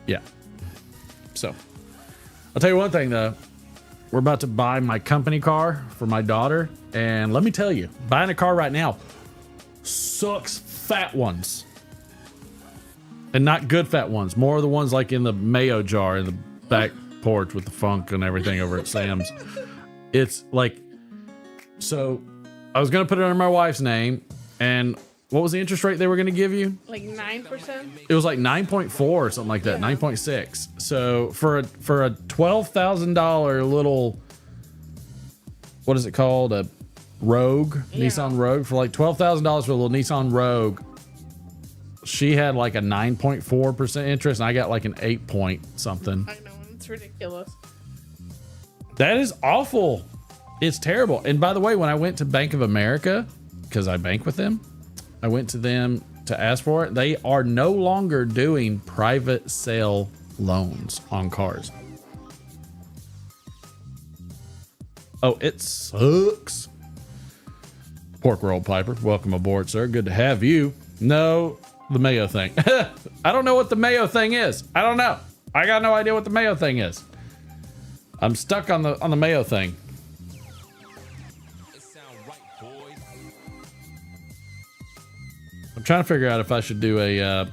Yeah. So I'll tell you one thing though. We're about to buy my company car for my daughter. And let me tell you, buying a car right now sucks fat ones. And not good fat ones. More of the ones like in the mayo jar in the back porch with the funk and everything over at Sam's. It's like, so I was going to put it under my wife's name. And what was the interest rate they were going to give you? Like 9%? It was like 9.4 or something like that, 9.6. So for a $12,000 little, what is it called? A Rogue, Nissan Rogue. For like $12,000 for a little Nissan Rogue, she had like a 9.4% interest, and I got like an 8 point something. I know, it's ridiculous. That is awful. It's terrible. And by the way, when I went to Bank of America, because I bank with them, I went to them to ask for it. They are no longer doing private sale loans on cars. Oh, it sucks. Pork roll Piper, welcome aboard, sir. Good to have you. No, the mayo thing. I don't know what the mayo thing is. I don't know. I got no idea what the mayo thing is. I'm stuck on the mayo thing. I'm trying to figure out if I should do a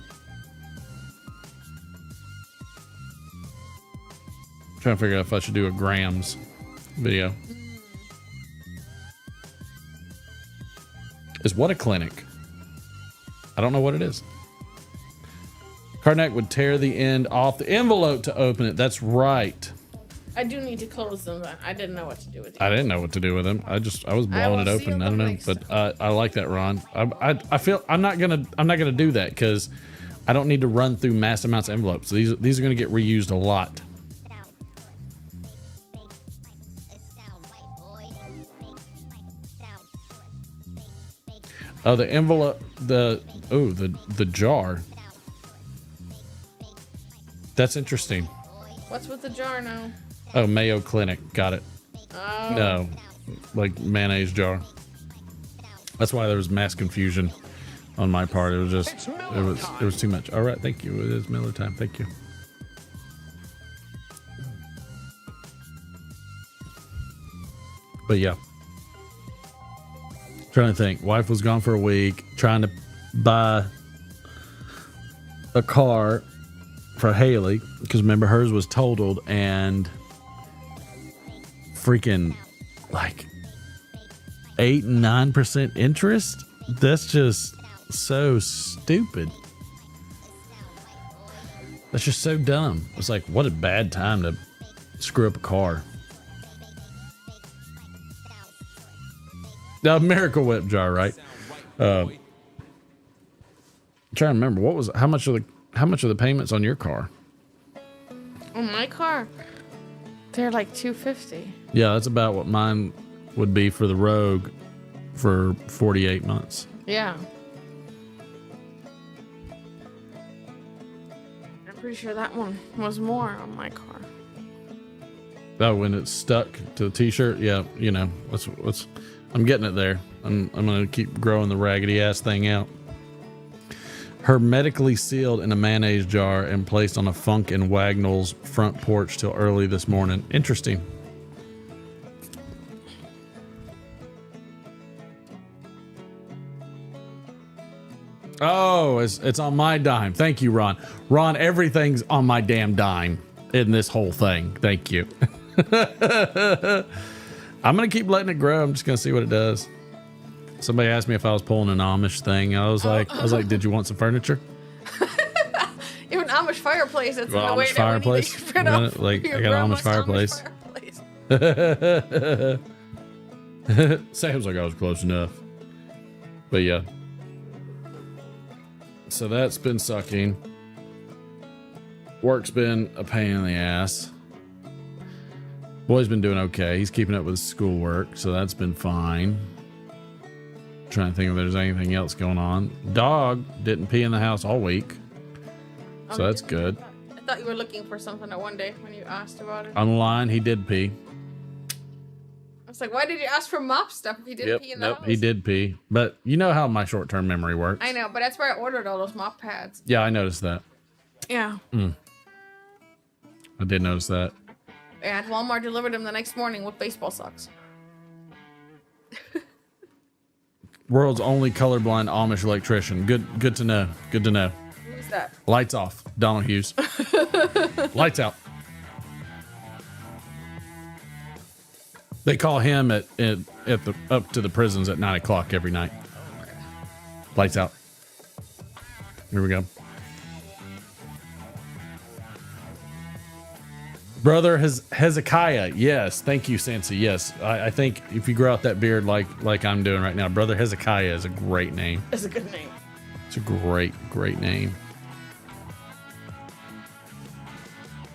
grams video. Is what a clinic? I don't know what it is. Karnak would tear the end off the envelope to open it. That's right. I do need to close them, but I didn't know what to do with it. I didn't know what to do with them. I was blowing it open. I don't know, but I like that, Ron. I feel I'm not gonna do that because I don't need to run through mass amounts of envelopes. These are gonna get reused a lot. Oh, the envelope, the jar. That's interesting. What's with the jar now? Oh, Mayo Clinic. Got it. Oh. No, like mayonnaise jar. That's why there was mass confusion on my part. It was just, it was too much. All right, thank you. It is Miller time. Thank you. But yeah. Trying to think. Wife was gone for a week, trying to buy a car for Haley because remember hers was totaled and freaking like 8 and 9% interest. That's just so stupid. That's just so dumb. It's like, what a bad time to screw up a car. The Miracle Whip jar, right? I'm trying to remember how much are the payments on your car? On my car, they're like $250. Yeah, that's about what mine would be for the Rogue for 48 months. Yeah. I'm pretty sure that one was more on my car. Oh, when it's stuck to the t-shirt, yeah, you know, what's I'm getting it there. I'm gonna keep growing the raggedy ass thing out. Hermetically sealed in a mayonnaise jar and placed on a Funk and Wagnall's front porch till early this morning. Interesting. Oh, it's on my dime. Thank you, Ron. Ron, everything's on my damn dime in this whole thing. Thank you. I'm going to keep letting it grow. I'm just going to see what it does. Somebody asked me if I was pulling an Amish thing. I was like, did you want some furniture? You have an Amish fireplace. That's Well, in the way Amish that fireplace. we need to get rid of. Like, Your I got an Amish grandma's fireplace. Sam's like, I was close enough. But yeah. So that's been sucking. Work's been a pain in the ass. Boy's been doing okay. He's keeping up with his schoolwork, so that's been fine. Trying to think if there's anything else going on. Dog didn't pee in the house all week, so that's good. I thought you were looking for something that one day when you asked about it. On the line, he did pee. I was like, why did you ask for mop stuff if he didn't pee in the house? He did pee. But you know how my short-term memory works. I know, but that's where I ordered all those mop pads. Yeah, I noticed that. Yeah. I did notice that. And Walmart delivered them the next morning with baseball socks. World's only colorblind Amish electrician. Good to know. Good to know. Who's that? Lights off. Donald Hughes. Lights out. They call him at the up to the prisons at 9 o'clock every night. Lights out. Here we go. Brother Hezekiah. Yes. Thank you, Sansa. Yes. I think if you grow out that beard like I'm doing right now, Brother Hezekiah is a great name. It's a good name. It's a great name.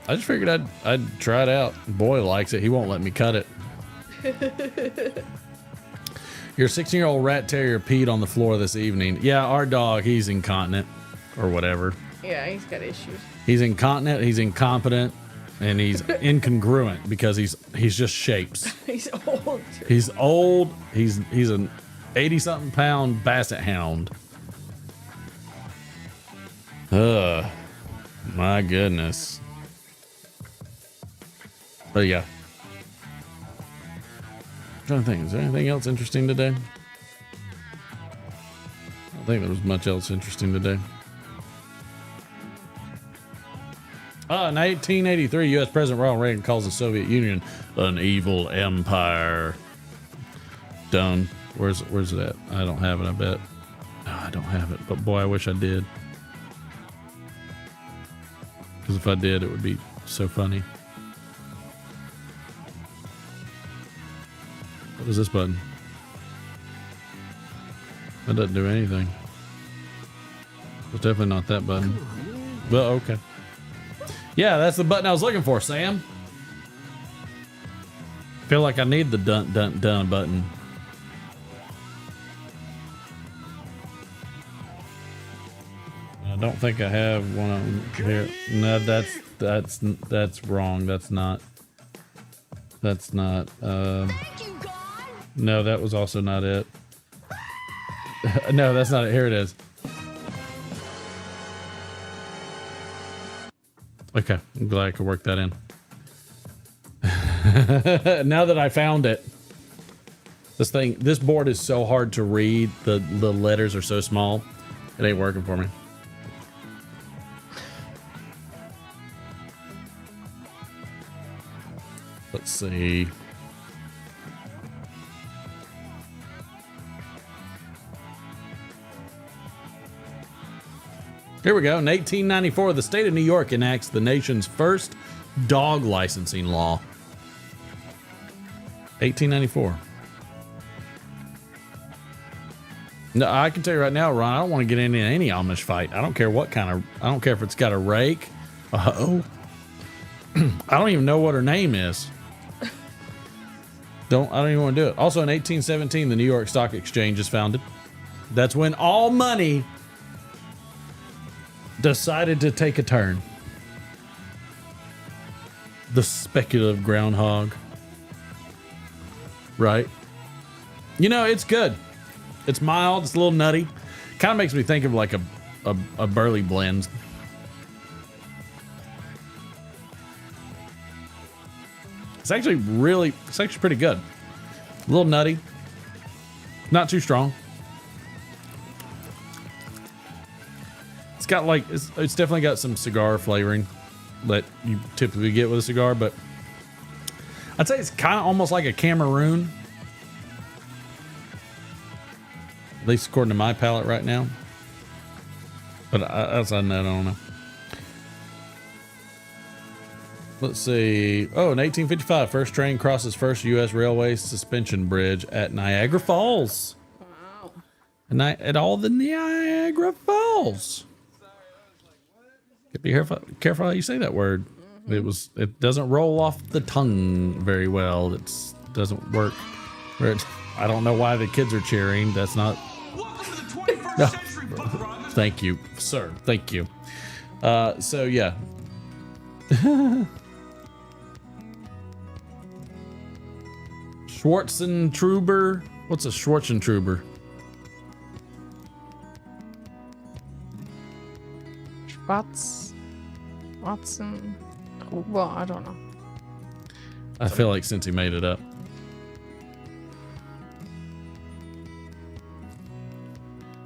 I just figured I'd try it out. Boy likes it. He won't let me cut it. Your 16-year-old rat terrier peed on the floor this evening. Yeah, our dog, he's incontinent or whatever. Yeah, he's got issues. He's incontinent, he's incompetent, and he's incongruent because he's just shapes. He's old. He's old. He's an 80-something pound basset hound. Ugh. My goodness. But yeah. I'm trying to think, is there anything else interesting today? I don't think there was much else interesting today. In 1883, U.S. President Ronald Reagan calls the Soviet Union an evil empire. Done. Where's it at? I don't have it, I bet. No, I don't have it, but boy, I wish I did. Because if I did, it would be so funny. What is this button? That doesn't do anything. It's definitely not that button. Well, okay. Yeah, that's the button I was looking for, Sam. Feel like I need the dun button. I don't think I have one of them here. No, that's wrong. That's not. No, that was also not it. No, that's not it. Here it is. Okay, I'm glad I could work that in. Now that I found it, this board is so hard to read. The letters are so small. It ain't working for me. Let's see. Here we go. In 1894, the state of New York enacts the nation's first dog licensing law. 1894. No, I can tell you right now, Ron, I don't want to get into any Amish fight. I don't care what kind of, I don't care if it's got a rake, a hoe. I don't even know what her name is. I don't even want to do it. Also in 1817, the New York Stock Exchange is founded. That's when all money decided to take a turn. The speculative groundhog. Right? You know, it's good. It's mild. It's a little nutty. Kind of makes me think of like a Burley blend. It's actually pretty good. A little nutty. Not too strong. It's got like, it's definitely got some cigar flavoring that you typically get with a cigar, but I'd say it's kind of almost like a Cameroon. At least according to my palate right now. But outside of that, I don't know. Let's see. Oh, in 1855, first train crosses first U.S. railway suspension bridge at Niagara Falls. Wow. At all the Niagara Falls. Be careful how you say that word. It doesn't roll off the tongue very well. It doesn't work. I don't know why the kids are cheering. That's not. Welcome to the 21st century, Buck Rogers. Thank you, sir. Thank you. So yeah. Schwarzentruber. What's a Schwarzentruber? Watson. Well, I don't know. I feel like since he made it up.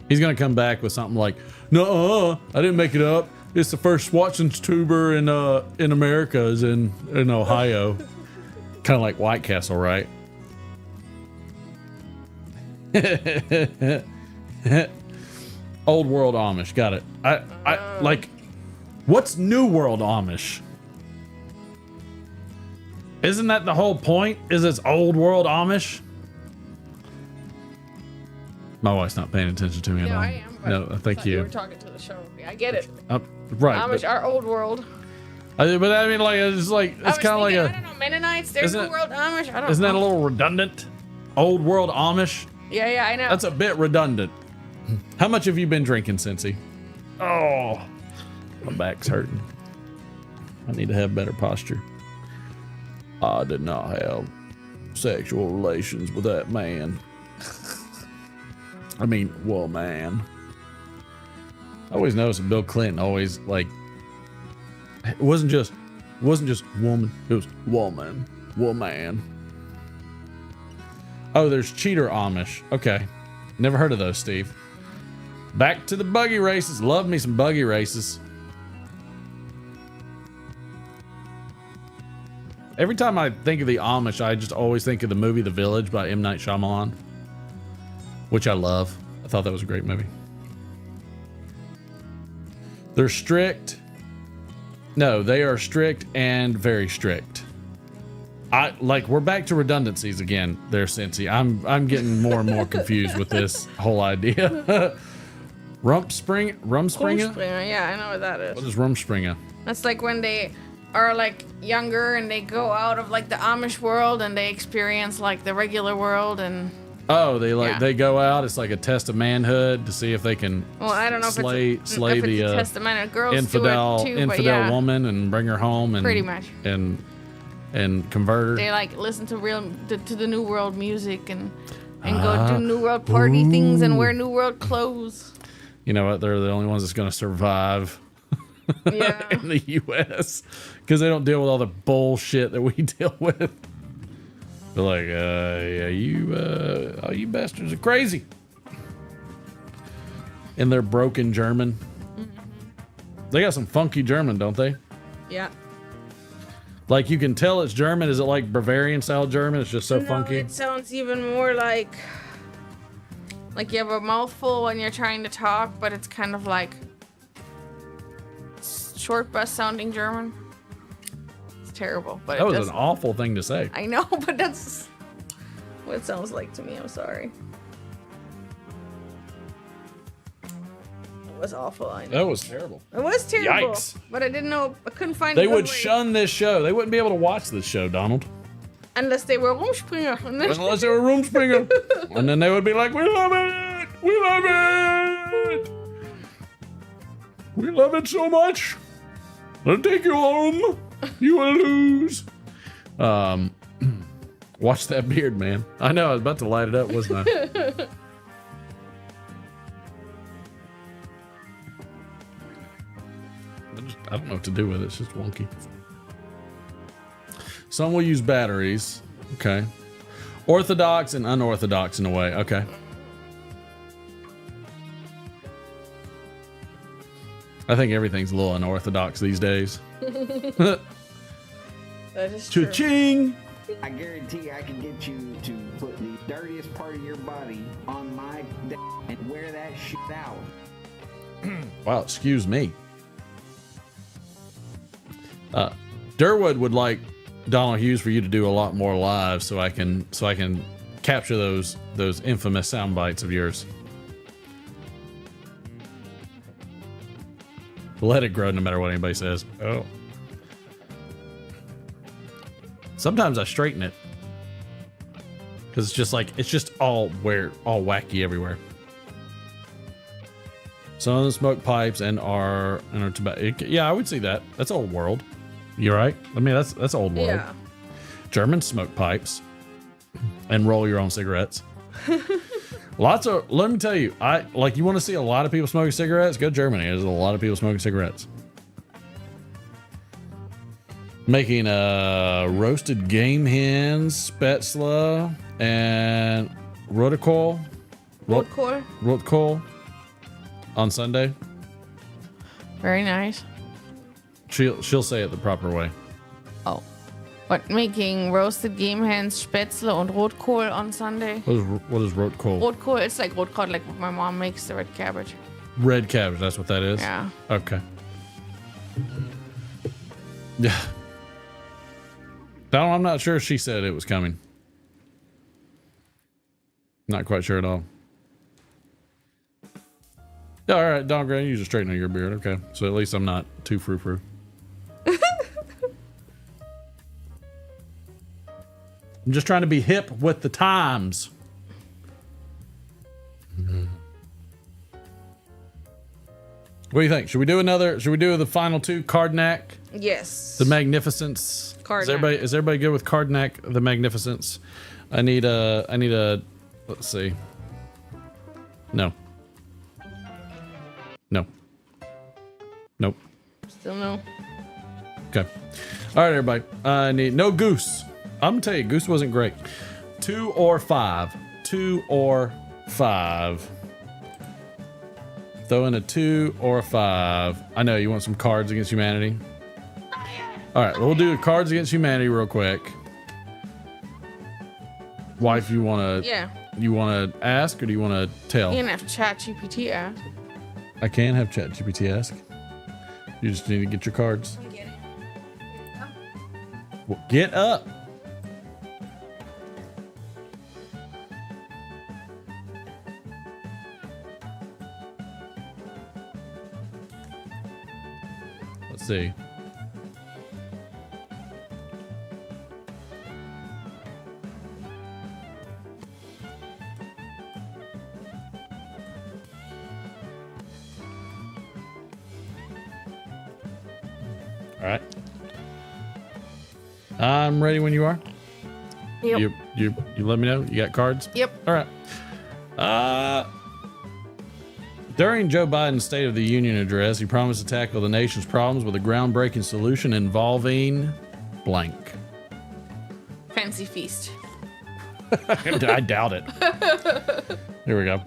He's gonna come back with something like, "No, I didn't make it up. It's the first Schwarzentruber in America, is in Ohio." Kind of like White Castle, right? Old World Amish, got it. I like. What's New World Amish? Isn't that the whole point? Is it's Old World Amish? My wife's not paying attention to me at all. I am. But No, thank you. You were talking to the show. Yeah, I get it. Right. Amish are old world. But I mean, like, it's like, it's kind of like I don't know, Mennonites, they're Isn't New it- World Amish. I don't isn't know. that a little redundant? Old World Amish? Yeah, I know. That's a bit redundant. How much have you been drinking, Cincy? Oh, my back's hurting. I need to have better posture. I did not have sexual relations with that man. I mean, man. I always noticed that Bill Clinton always, like, it wasn't just woman, it was woman. Oh, there's cheater Amish. Okay. Never heard of those, Steve. Back to the buggy races. Love me some buggy races. Every time I think of the Amish, I just always think of the movie The Village by M. Night Shyamalan, which I love. I thought that was a great movie. They're strict. No, they are strict and very strict. We're back to redundancies again there, Cincy. I'm getting more and more confused with this whole idea. Rumspringa? Rumspringa, yeah, I know what that is. What is Rumspringa? That's like when they are like younger and they go out of like the Amish world and they experience like the regular world and. Oh, they go out. It's like a test of manhood to see if they can. Well, I don't know slay if it's a the test of manhood. Girls infidel do it too, but yeah. woman and bring her home and Pretty much. and convert her. They like listen to the New World music and go do New World party things and wear New World clothes. You know what? They're the only ones that's going to survive in the U.S. because they don't deal with all the bullshit that we deal with. They're like, yeah, you bastards are crazy. In their broken German. Mm-hmm. They got some funky German, don't they? Yeah. Like, you can tell it's German. Is it like Bavarian style German? It's just so funky. It sounds even more like you have a mouthful when you're trying to talk, but it's kind of like short bus sounding German. It's terrible, but that was an awful thing to say. I know, but that's what it sounds like to me. I'm sorry. It was awful. I know. That was terrible. It was terrible. Yikes. But I didn't know. I couldn't find. They a good would way. shun this show. They wouldn't be able to watch this show, Donald. Unless they were Rumspringer. Unless they were Rumspringer. And then they would be like, we love it. We love it. We love it so much. I'll take you home. You will lose. Watch that beard, man. I know, I was about to light it up, wasn't I? I don't know what to do with it. It's just wonky. Some will use batteries. Okay. Orthodox and unorthodox in a way. Okay. I think everything's a little unorthodox these days. That is true. Cha-ching! I guarantee I can get you to put the dirtiest part of your body on my and wear that shit out. Wow, excuse me. Durwood would like Donald Hughes for you to do a lot more live so I can capture those infamous sound bites of yours. Let it grow no matter what anybody says. Oh. Sometimes I straighten it. Because it's just like, it's just all wacky everywhere. Some of them smoke pipes and are tobacco. Yeah, I would see that. That's old world. You're right. I mean, that's old world. Yeah. Germans smoke pipes and roll your own cigarettes. Let me tell you, you want to see a lot of people smoking cigarettes? Go to Germany. There's a lot of people smoking cigarettes. Making roasted game hens, spätzle, and Rotkohl. Rotkohl on Sunday. Very nice. She'll say it the proper way. Oh. What, making roasted game hens, Spätzle und Rotkohl on Sunday? What is Rotkohl? Rotkohl, it's like Rotkohl, like what my mom makes, the red cabbage. Red cabbage, that's what that is? Yeah. Okay. Yeah. I'm not sure if she said it was coming. Not quite sure at all. Yeah, all right, Don Gray, you just straighten your beard. Okay, so at least I'm not too frou-frou. I'm just trying to be hip with the times. What do you think? Should we do the final two? Cardnac? Yes. The Magnificence. Cardnac. Is everybody good with Cardnac, the Magnificence? I need a, let's see. No. Nope. Still no. Okay. All right, everybody. I need no Goose. I'm gonna tell you, Goose wasn't great. 2 or 5. 2 or 5. Throw in a 2 or a 5. I know you want some Cards Against Humanity. All right, we'll do Cards Against Humanity real quick. Wife, you wanna? Yeah. You wanna ask or do you wanna tell? You can have ChatGPT ask. I can have ChatGPT ask. You just need to get your cards. Well, get up. Let's see. All right. I'm ready when you are. Yep. You let me know. You got cards? Yep. All right. During Joe Biden's State of the Union address, he promised to tackle the nation's problems with a groundbreaking solution involving blank. Fancy feast. I doubt it. Here we go.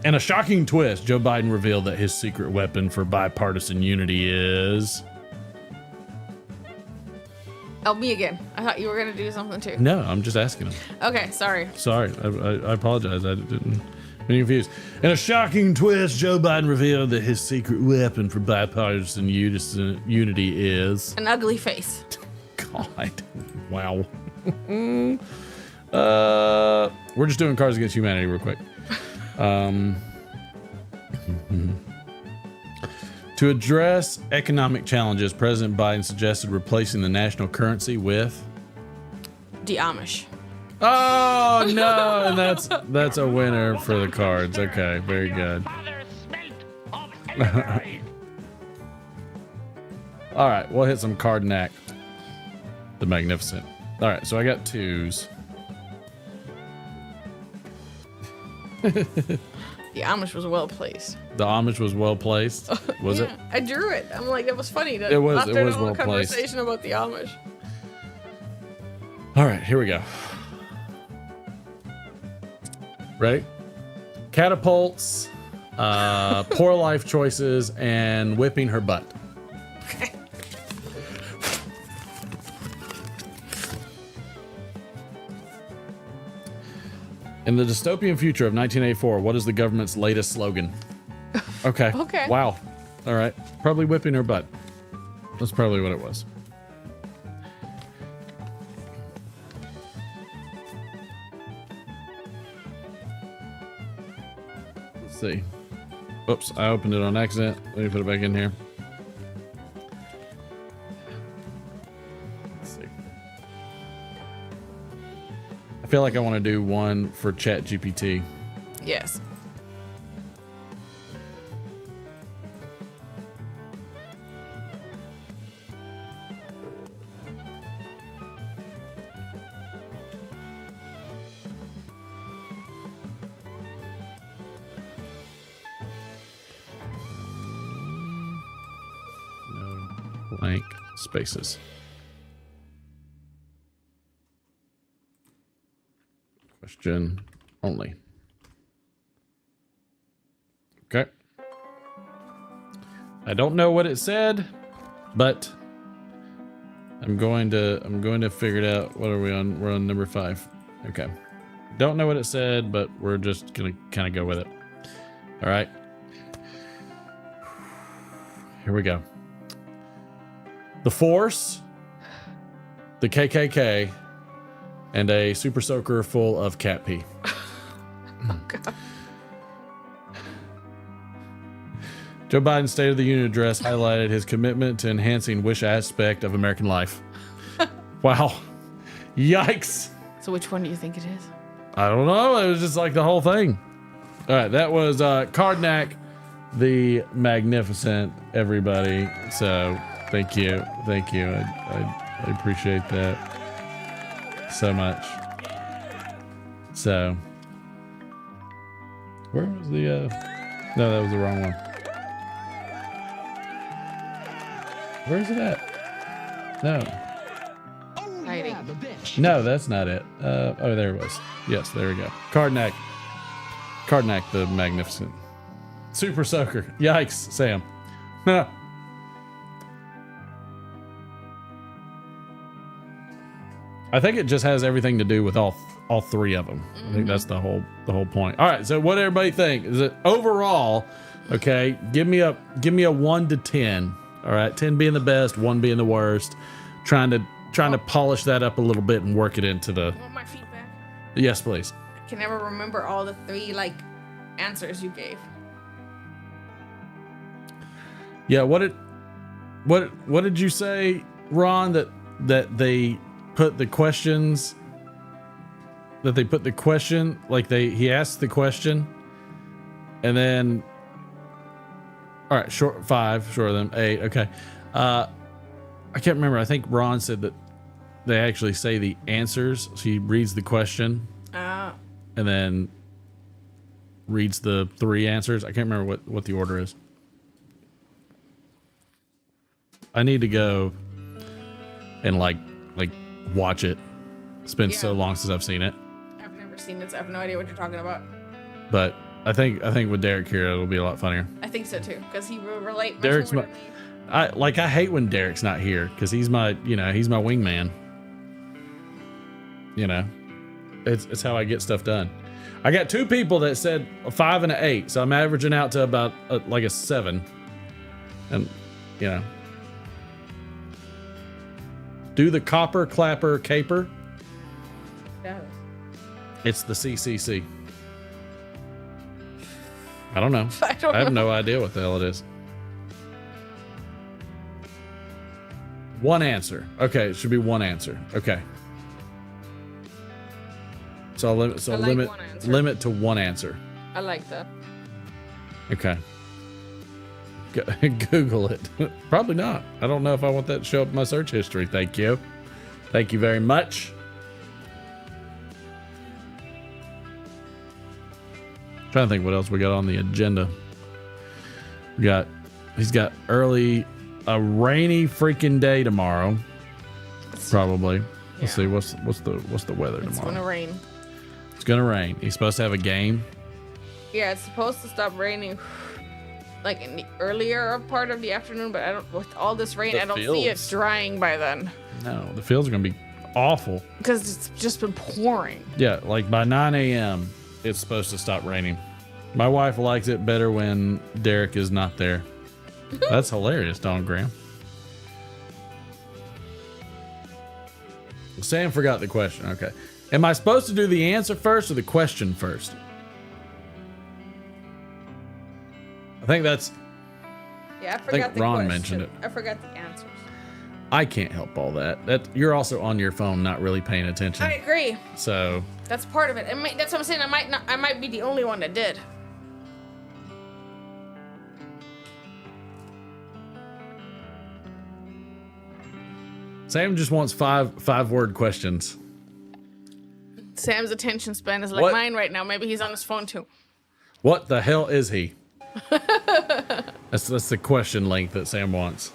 In a shocking twist, Joe Biden revealed that his secret weapon for bipartisan unity is... Oh, me again. I thought you were going to do something too. No, I'm just asking him. Okay, sorry. Sorry, I apologize. I didn't be confused. In a shocking twist, Joe Biden revealed that his secret weapon for bipartisan unity is... An ugly face. God. Wow. We're just doing Cards Against Humanity real quick. To address economic challenges, President Biden suggested replacing the national currency with... The Amish. Oh, no. And that's a winner for the cards. Okay, very good. All right, we'll hit some Cardnac. The Magnificent. All right, so I got 2s. The Amish was well placed. The Amish was well placed. Was it? I drew it. I'm like, that was funny. It was well placed. Conversation about the Amish. All right, here we go. Ready? Catapults, poor life choices, and whipping her butt. Okay. In the dystopian future of 1984, what is the government's latest slogan? Okay. Okay. Wow. All right. Probably whipping her butt. That's probably what it was. Let's see. Oops, I opened it on accident. Let me put it back in here. feel like I want to do one for Chat GPT. Yes. No blank spaces. Question only. Okay. I don't know what it said, but I'm going to figure it out. What are we on? We're on number 5. Okay. Don't know what it said, but we're just gonna kind of go with it. All right. Here we go. The Force, the KKK, and a super soaker full of cat pee. Oh, God. Joe Biden's State of the Union address highlighted his commitment to enhancing which aspect of American life. Wow. Yikes. So which one do you think it is? I don't know. It was just like the whole thing. All right. That was Cardnack the Magnificent, everybody. So thank you. Thank you. I appreciate that so much. So where was the no, that was the wrong one. Where is it at? No. Hiding. No, that's not it. Oh, there it was. Yes, there we go. Cardnack the Magnificent. Super Soaker. Yikes, Sam. I think it just has everything to do with all 3 of them. I think that's the whole point. All right, so what everybody think? Is it overall, okay, give me a 1 to 10. All right, 10 being the best, 1 being the worst. Trying to polish that up a little bit and work it into the. Want my feedback? Yes, please. I can never remember all the 3 like answers you gave. Yeah, what did you say, Ron, that they put the questions, that they put the question, like he asked the question and then, all right, short 5, shorter than 8. Okay. I can't remember. I think Ron said that they actually say the answers. So he reads the question and then reads the 3 answers. I can't remember what the order is. I need to go and like watch it. It's been so long since I've seen it. I've never seen it, so I have no idea what you're talking about. But I think with Derek here, it'll be a lot funnier. I think so too, because he will relate much Derek's more my, to me. I hate when Derek's not here because he's my wingman. You know, it's how I get stuff done. I got 2 people that said a 5 and an 8, so I'm averaging out to about like a 7. And you know, do the copper clapper caper. Yeah. It's the CCC. I don't know. I have no idea what the hell it is. 1 answer. Okay, it should be 1 answer. Okay. So limit to 1 answer. I like that. Okay. Google it. Probably not. I don't know if I want that to show up in my search history. Thank you. Thank you very much. Trying to think what else we got on the agenda. He's got a rainy freaking day tomorrow. Probably. Let's see what's the weather tomorrow. It's gonna rain. It's gonna rain. He's supposed to have a game. Yeah, it's supposed to stop raining like in the earlier part of the afternoon, but I don't. With all this rain, I don't see it drying by then. No, the fields are gonna be awful because it's just been pouring. Yeah, like by 9 a.m. it's supposed to stop raining. My wife likes it better when Derek is not there. That's hilarious, Don Graham. Sam forgot the question. Okay. Am I supposed to do the answer first or the question first? I think that's... Yeah, I forgot the Ron question. mentioned it. I forgot the answers. I can't help all that. That you're also on your phone, not really paying attention. I agree. So that's part of it. That's what I'm saying. I might be the only one that did. Sam just wants five-word questions. Sam's attention span is like mine right now. Maybe he's on his phone too. What the hell is he? That's the question length that Sam wants.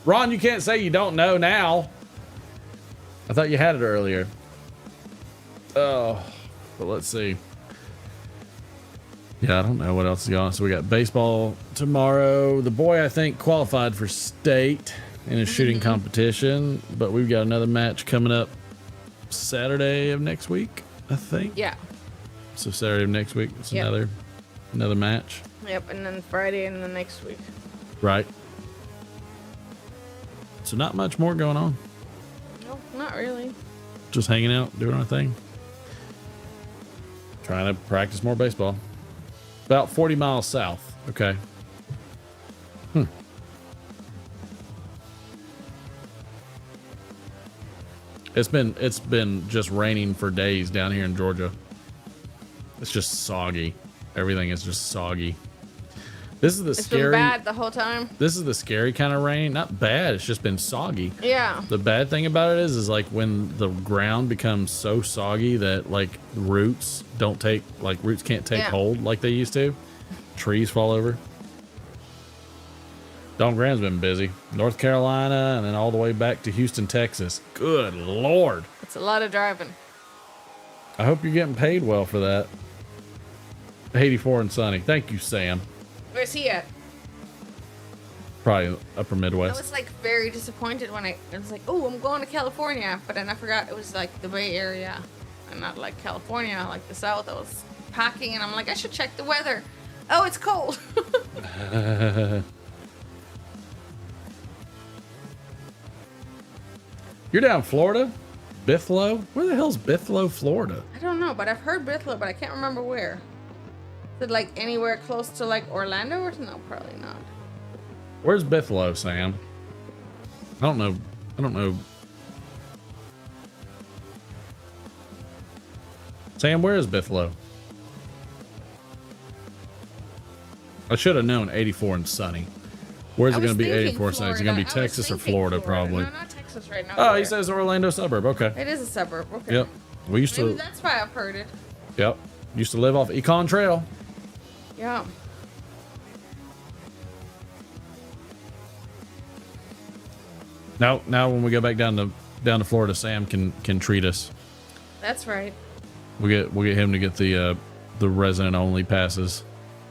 Ron, you can't say you don't know now. I thought you had it earlier. Oh, but let's see. Yeah, I don't know what else is going on. So we got baseball tomorrow. The boy, I think, qualified for state in a shooting competition, but we've got another match coming up Saturday of next week, I think. Yeah. So Saturday of next week, it's another match. Yep, and then Friday and then next week. Right. So not much more going on. No, not really. Just hanging out, doing our thing. Trying to practice more baseball. About 40 miles south. Okay. It's been just raining for days down here in Georgia. It's just soggy. Everything is just soggy. This is the scary. It's been bad the whole time. This is the scary kind of rain. Not bad. It's just been soggy. Yeah. The bad thing about it is like when the ground becomes so soggy that like roots can't take hold like they used to. Trees fall over. Don Graham's been busy. North Carolina and then all the way back to Houston, Texas. Good Lord. It's a lot of driving. I hope you're getting paid well for that. 84 and sunny. Thank you, Sam. Where's he at? Probably upper Midwest. I was like very disappointed when I was like, oh, I'm going to California. But then I forgot it was like the Bay Area and not like California, like the South. I was packing and I'm like, I should check the weather. Oh, it's cold. You're down in Florida? Bithlo? Where the hell's Bithlo, Florida? I don't know, but I've heard Bithlo, but I can't remember where. Is it like anywhere close to like Orlando or no? Probably not. Where's Bithlo, Sam? I don't know. Sam, where is Bithlo? I should have known 84 and sunny. Where's it going to be 84 and sunny? Is it going to be Texas or Florida, probably? No, not Texas right now. Oh, he says Orlando suburb. Okay. It is a suburb. Okay. Yep. We used Maybe to. that's why I've heard it. Yep. Used to live off Econ Trail. Yeah. Now when we go back down to Florida, Sam can treat us. That's right. We'll get him to get the resident only passes.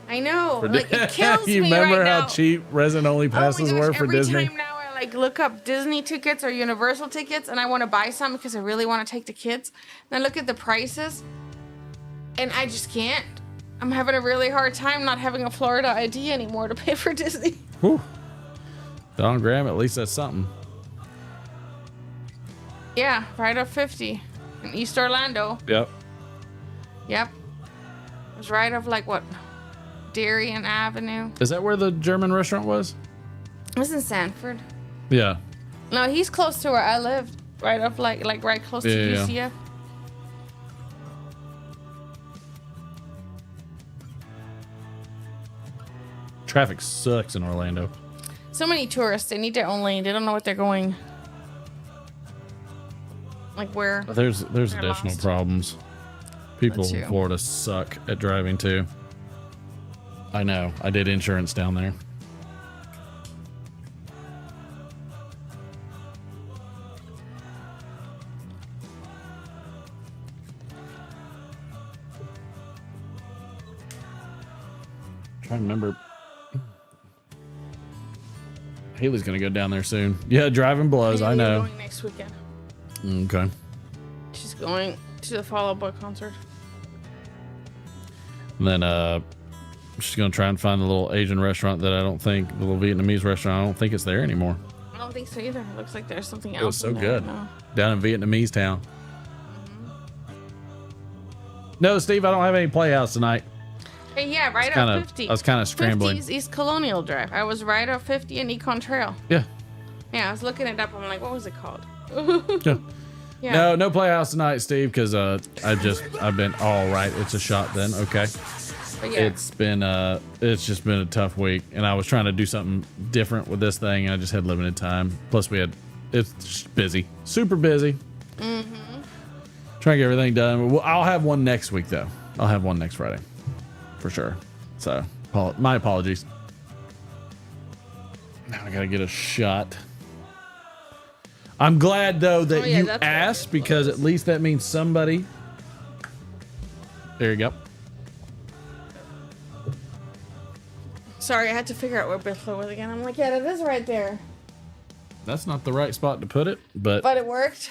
I know. Like it kills You me remember right how now. cheap resident only passes were for Disney? Every time now I like look up Disney tickets or Universal tickets and I want to buy some because I really want to take the kids. And I look at the prices and I just can't. I'm having a really hard time not having a Florida ID anymore to pay for Disney. Whew. Don Graham, at least that's something. Yeah, right up 50 in East Orlando. Yep. Yep. It was right off like what? Darien Avenue. Is that where the German restaurant was? It was in Sanford. Yeah. No, he's close to where I lived. Right up like right close to UCF. Yeah. Traffic sucks in Orlando. So many tourists. They need their own lane. They don't know what they're going. Like where? There's additional problems. People That's in true. Florida suck at driving too. I know. I did insurance down there. Trying to remember. Haley's gonna go down there soon. Yeah, driving blows. I know. Going next weekend. Okay. She's going to the Fall Out Boy concert. And then she's gonna try and find the little Asian restaurant that I don't think, the little Vietnamese restaurant. I don't think it's there anymore. I don't think so either. It looks like there's something else. It was so in there good now. down in Vietnamese town. No, Steve, I don't have any Playhouse tonight. Hey, yeah, right kinda- off 50. I was kinda scrambling. 50 is East Colonial Drive. I was right off 50 and Econ Trail. Yeah. Yeah, I was looking it up. I'm like, what was it called? Yeah. Yeah. No Playhouse tonight, Steve, because I've been all right. It's a shot then. Okay. But yeah. It's just been a tough week, and I was trying to do something different with this thing, and I just had limited time. Plus, it's just busy, super busy. Mm-hmm. Trying to get everything done. Well, I'll have one next week though. I'll have one next Friday, for sure. So, my apologies. Now I gotta get a shot. I'm glad though that you asked, because at least that means somebody. There you go. Sorry, I had to figure out where Bithlow was again. I'm like, yeah, it is right there. That's not the right spot to put it, but But it worked.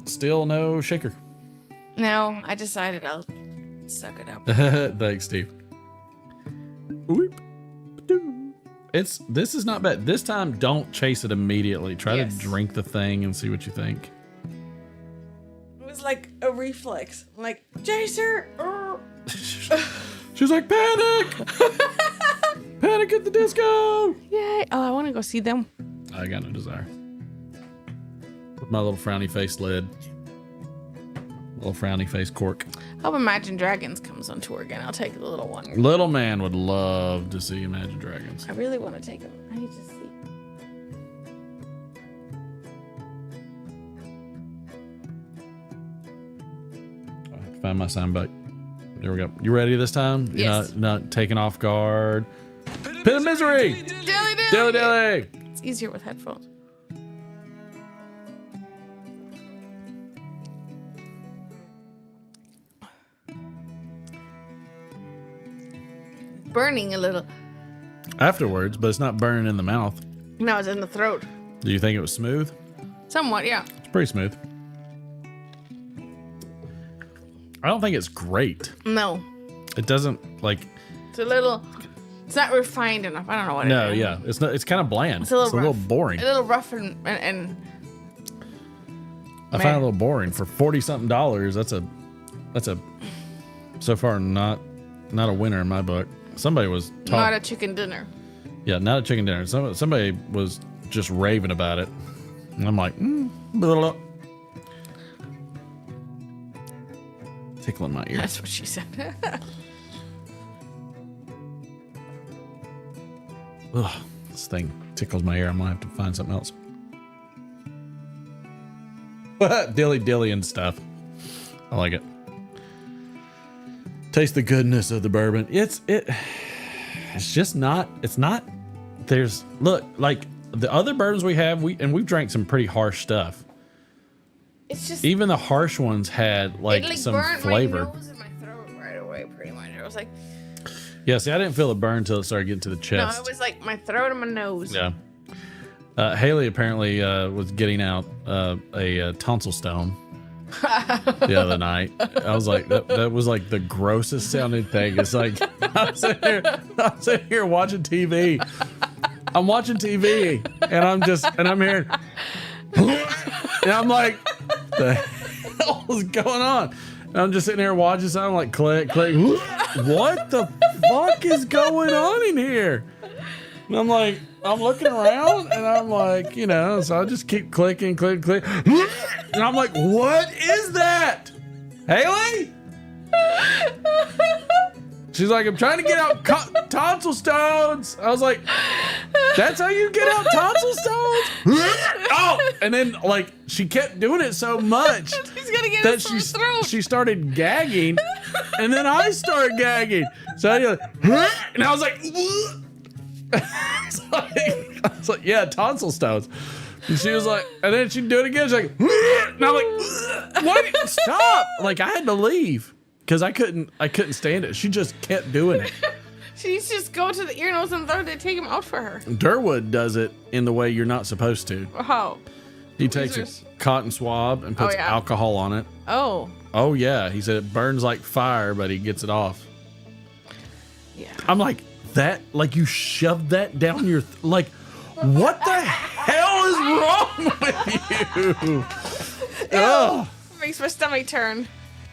still no shaker. No, I decided I'll suck it up. Thanks, Steve. Whoop. This is not bad. This time, don't chase it immediately. Try to drink the thing and see what you think. It was like a reflex. I'm like, Jacer. She's like, panic! Panic at the Disco! Yay! Oh, I want to go see them. I got no desire. With my little frowny face lid. Little frowny face cork. Hope Imagine Dragons comes on tour again. I'll take the little one. Little man would love to see Imagine Dragons. I really want to take him. I need to see. I have to find my soundbite. There we go. You ready this time? Yes. You're not taken off guard. Pit of Misery! Dilly dilly! It's easier with headphones. Burning a little. Afterwards, but it's not burning in the mouth. No, it's in the throat. Do you think it was smooth? Somewhat, yeah. It's pretty smooth. I don't think it's great. No. It doesn't, like... It's a little... It's not refined enough. I don't know what it is. No, yeah. It's not. It's kind of bland. It's a little boring. A little rough and I find it a little boring. For $40-something, that's a so far not a winner in my book. Somebody was talking. not a chicken dinner. Yeah, not a chicken dinner. Somebody was just raving about it. And I'm like, blah, blah. Tickling my ear. That's what she said. Ugh, this thing tickles my ear. I'm gonna have to find something else. Dilly and stuff. I like it. Taste the goodness of the bourbon. It's just not. It's not. There's look like the other bourbons we have. We've drank some pretty harsh stuff. It's just even the harsh ones had like some burnt flavor. My nose and my throat right away, pretty much. I was like, yeah. See, I didn't feel a burn until it started getting to the chest. no, it was like my throat and my nose. Yeah. Haley apparently was getting out a tonsil stone the other night. I was like, that was like the grossest sounding thing. It's like I'm sitting here watching TV. I'm watching TV and I'm hearing, and I'm like, the hell is going on? And I'm just sitting here watching something like click, click. What the fuck is going on in here? And I'm like, I'm looking around and I'm like, so I just keep clicking, click. And I'm like, what is that? Haley? She's like, I'm trying to get out tonsil stones. I was like, that's how you get out tonsil stones? Oh, and then like she kept doing it so much that she started gagging, and then I started gagging. So and I was like, I was like, yeah, tonsil stones. And she was like, and then she'd do it again. She's like, and I'm like, what? Stop! Like I had to leave because I couldn't stand it. She just kept doing it. She needs to just go to the ear, nose, and throat. They take him out for her. Durwood does it in the way you're not supposed to. Oh. He takes a cotton swab and puts alcohol on it. Oh. Oh yeah, he said it burns like fire, but he gets it off. Yeah. I'm like, that, like you shoved that down your, like, what the hell is wrong with you? Oh. Makes my stomach turn.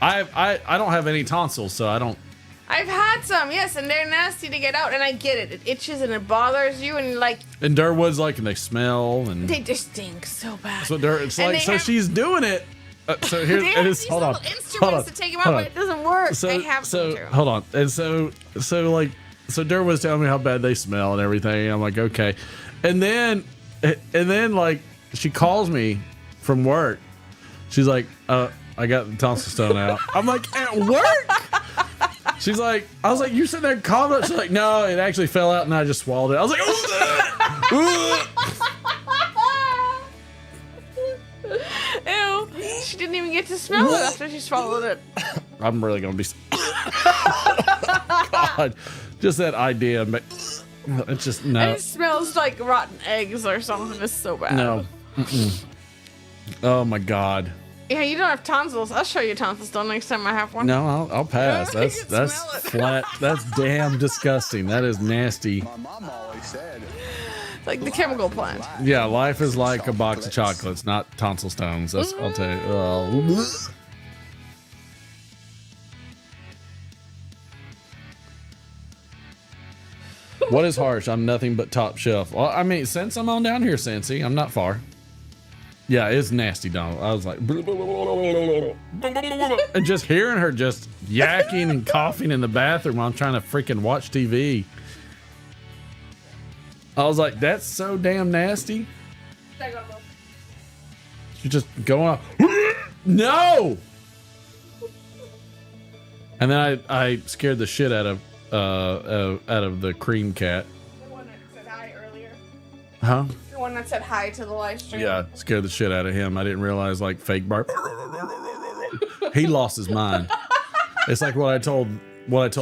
I don't have any tonsils, so I don't. I've had some, yes, and they're nasty to get out, and I get it. It itches and it bothers you, and like. And Durwood's like, and they smell, and they just stink so bad. So it's and like, so she's doing it. So here's they have these hold on. little instruments to take them out, but it doesn't work. So, they have some too. Hold on, and so Durwood's telling me how bad they smell and everything. I'm like, okay, and then like she calls me from work. She's like, I got the tonsil stone out. I'm like, at work? She's like, I was like, you sitting there calling it? She's like, no, it actually fell out and I just swallowed it. I was like, ew. She didn't even get to smell it after she swallowed it. I'm really going to be. God, just that idea. It's just, no. And it smells like rotten eggs or something. It's so bad. No. Oh my God. Yeah, you don't have tonsils. I'll show you tonsil stone next time I have one. No, I'll pass. That's flat. That's damn disgusting. That is nasty. My mom always said. It's like the chemical plant. Yeah, life is like a box of chocolates, not tonsil stones. That's I'll tell you. What is harsh? I'm nothing but top shelf. Well, I mean, since I'm on down here, Cincy, I'm not far. Yeah, it's nasty, Donald. I was like, and just hearing her just yakking and coughing in the bathroom while I'm trying to freaking watch TV. I was like, that's so damn nasty. She's just going off. No! And then I scared the shit out of the cream cat. The one that said hi earlier. Huh? The one that said hi to the live stream. Yeah, scared the shit out of him. I didn't realize like fake bark. He lost his mind. It's like what I told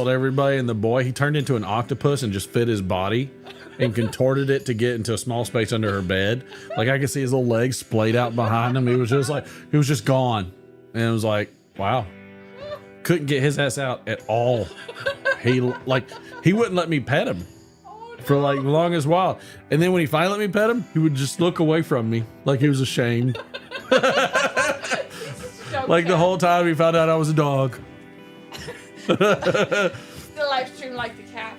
everybody, and the boy, he turned into an octopus and just fit his body and contorted it to get into a small space under her bed. Like I could see his little legs splayed out behind him. He was just gone. And it was like, wow. Couldn't get his ass out at all. He wouldn't let me pet him for like the longest while. And then when he finally let me pet him, he would just look away from me like he was ashamed. Like the whole time he found out I was a dog. The live stream like the cat.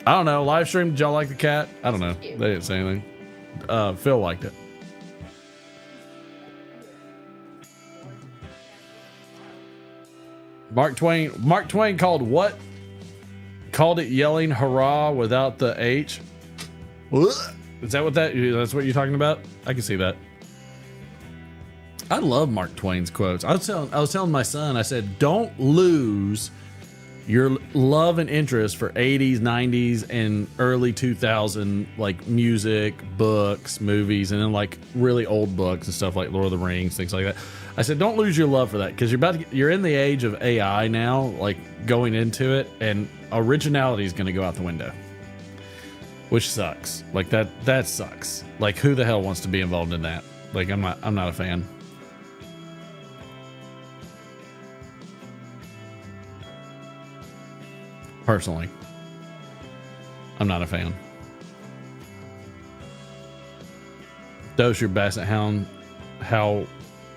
I don't know. Live stream, did y'all like the cat? I don't know. They didn't say anything. Phil liked it. Mark Twain called what? Called it yelling hurrah without the H. Is that that's what you're talking about? I can see that. I love Mark Twain's quotes. I was telling my son, I said, don't lose your love and interest for 80s, 90s, and early 2000 like music, books, movies, and then like really old books and stuff like Lord of the Rings, things like that. I said, don't lose your love for that, because you're in the age of AI now, like going into it, and originality is going to go out the window, which sucks. Like that sucks. Like who the hell wants to be involved in that? Like I'm not a fan. Personally, I'm not a fan. Does your basset hound howl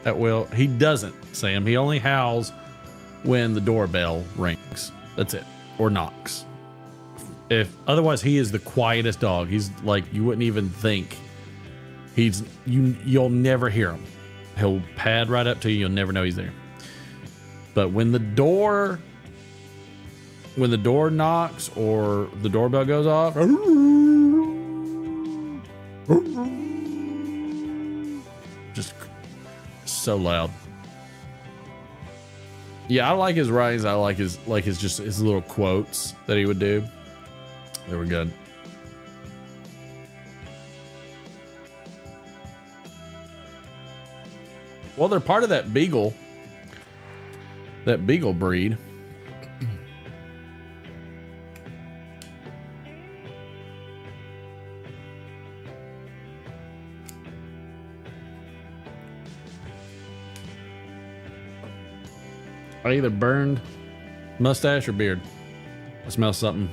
at will? He doesn't, Sam. He only howls when the doorbell rings. That's it. Or knocks. Otherwise, he is the quietest dog. He's like, you wouldn't even think. You'll never hear him. He'll pad right up to you. You'll never know he's there. But when the door knocks or the doorbell goes off, just so loud. Yeah, I like his writings. I like his little quotes that he would do. They were good. Well, they're part of that beagle breed. I either burned mustache or beard. I smell something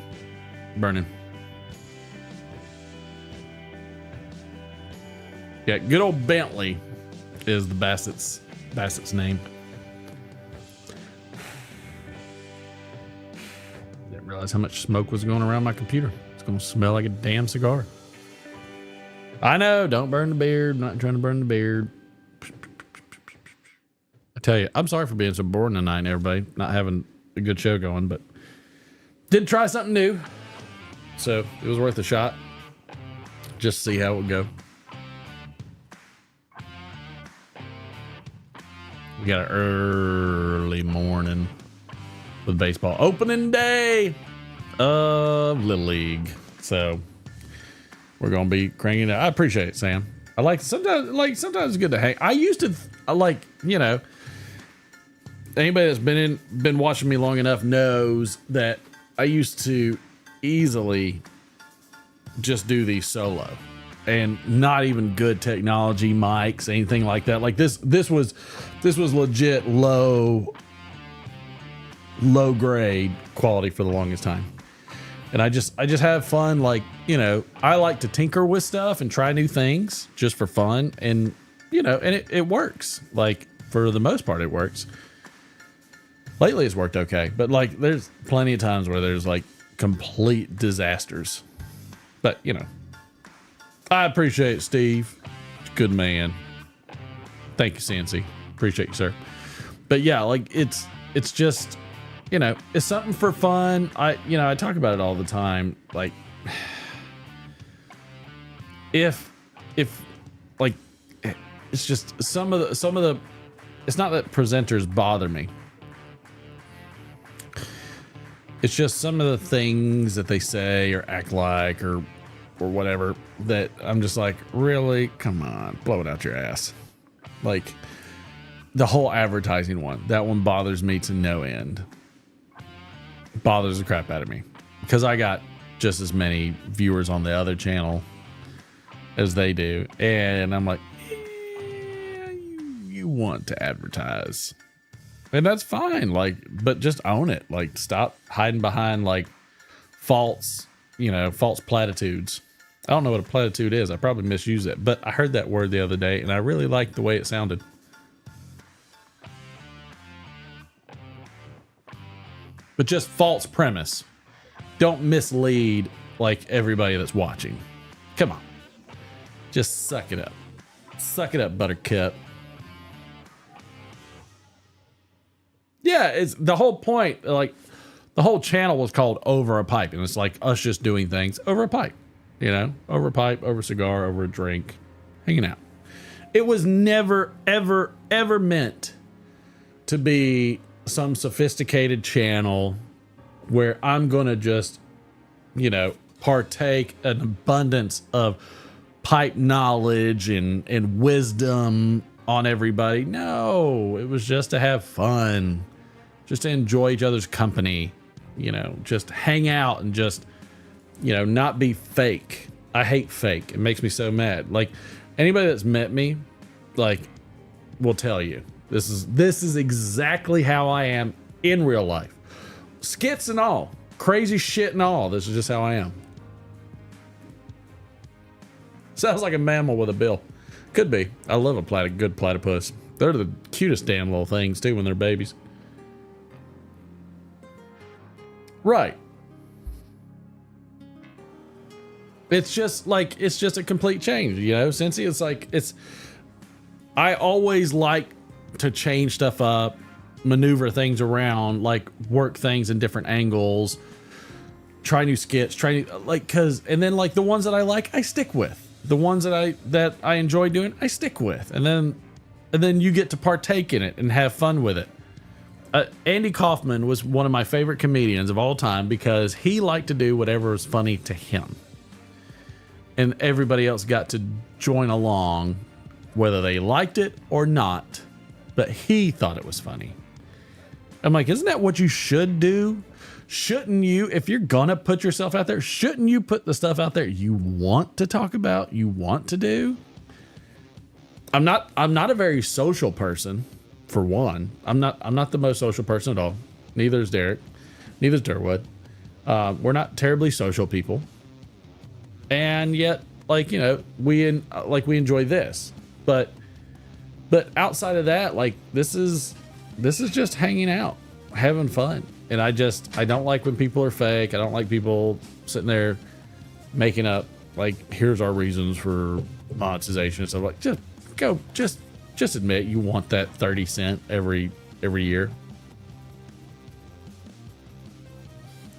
burning. Yeah, good old Bentley is the Bassett's name. realize how much smoke was going around my computer. It's going to smell like a damn cigar. I know, don't burn the beard. I'm not trying to burn the beard. I tell you, I'm sorry for being so boring tonight, everybody. Not having a good show going, but did try something new. So it was worth a shot. Just to see how it would go. We got an early morning with baseball. Opening day of Little League. So we're going to be cranking it out. I appreciate it, Sam. I like sometimes it's good to hang. I used to anybody that's been watching me long enough knows that I used to easily just do these solo and not even good technology, mics, anything like that. Like this was legit low grade quality for the longest time. And I just have fun. Like, I like to tinker with stuff and try new things just for fun. And, and it works. Like, for the most part, it works. Lately it's worked okay, but like there's plenty of times where there's like complete disasters. But I appreciate it, Steve. Good man. Thank you, Cincy. Appreciate you, sir. But yeah, like it's just, it's something for fun. I talk about it all the time. Like if like, it's just some of the, it's not that presenters bother me. It's just some of the things that they say or act like or whatever that I'm just like, really? Come on, blow it out your ass. Like the whole advertising one, that one bothers me to no end. Bothers the crap out of me because I got just as many viewers on the other channel as they do. And I'm like, yeah, you want to advertise. And that's fine, like, but just own it. Like, stop hiding behind like false platitudes. I don't know what a platitude is. I probably misuse it, but I heard that word the other day and I really liked the way it sounded. But just false premise. Don't mislead like everybody that's watching. Come on. Just suck it up. Suck it up, Buttercup. Yeah, it's the whole point. Like the whole channel was called Over a Pipe, and it's like us just doing things over a pipe, over a pipe, over a cigar, over a drink, hanging out. It was never, ever, ever meant to be some sophisticated channel where I'm gonna just, partake an abundance of pipe knowledge and wisdom on everybody. No, it was just to have fun. Just to enjoy each other's company, just hang out and just, not be fake. I hate fake. It makes me so mad. Like anybody that's met me, like, will tell you this is exactly how I am in real life. Skits and all, crazy shit and all. This is just how I am. Sounds like a mammal with a bill. Could be. I love a good platypus. They're the cutest damn little things too when they're babies. Right. It's just a complete change, Cincy. It's like, I always like to change stuff up, maneuver things around, like work things in different angles, try new skits, and then like the ones that I like, I stick with. The ones that I enjoy doing, I stick with. And then you get to partake in it and have fun with it. Andy Kaufman was one of my favorite comedians of all time because he liked to do whatever was funny to him. And everybody else got to join along, whether they liked it or not. But he thought it was funny. I'm like, isn't that what you should do? Shouldn't you, if you're gonna put yourself out there, shouldn't you put the stuff out there you want to talk about, you want to do? I'm not a very social person. For one, I'm not the most social person at all. Neither is Derek. Neither is Durwood. We're not terribly social people, and yet, we enjoy this. But outside of that, like this is just hanging out, having fun. And I don't like when people are fake. I don't like people sitting there making up like, here's our reasons for monetization and stuff. Like, just admit you want that 30 cent every year.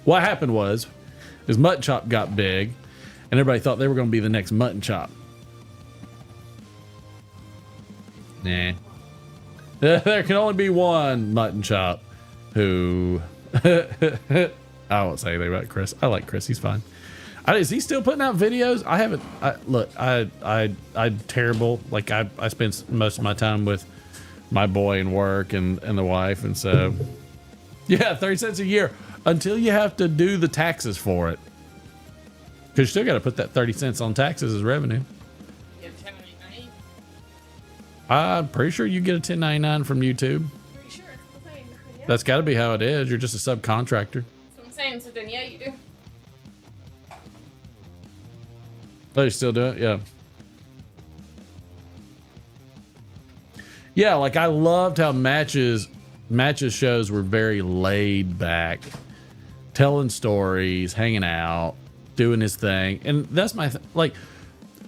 What happened was Mutton Chop got big and everybody thought they were going to be the next Mutton Chop. Nah. There can only be one Mutton Chop who I won't say anything about Chris. I like Chris. He's fine. Is he still putting out videos? I haven't. I'm terrible. Like I spend most of my time with my boy and work and the wife. And so, yeah, 30 cents a year until you have to do the taxes for it. Cause you still got to put that 30 cents on taxes as revenue. I'm pretty sure you get a 1099 from YouTube. Pretty sure it's the same. Yeah. That's got to be how it is. You're just a subcontractor. That's what I'm saying. So then, yeah, you do. Oh, you still do it? Yeah. Yeah, like I loved how matches shows were very laid back, telling stories, hanging out, doing his thing. And that's my like,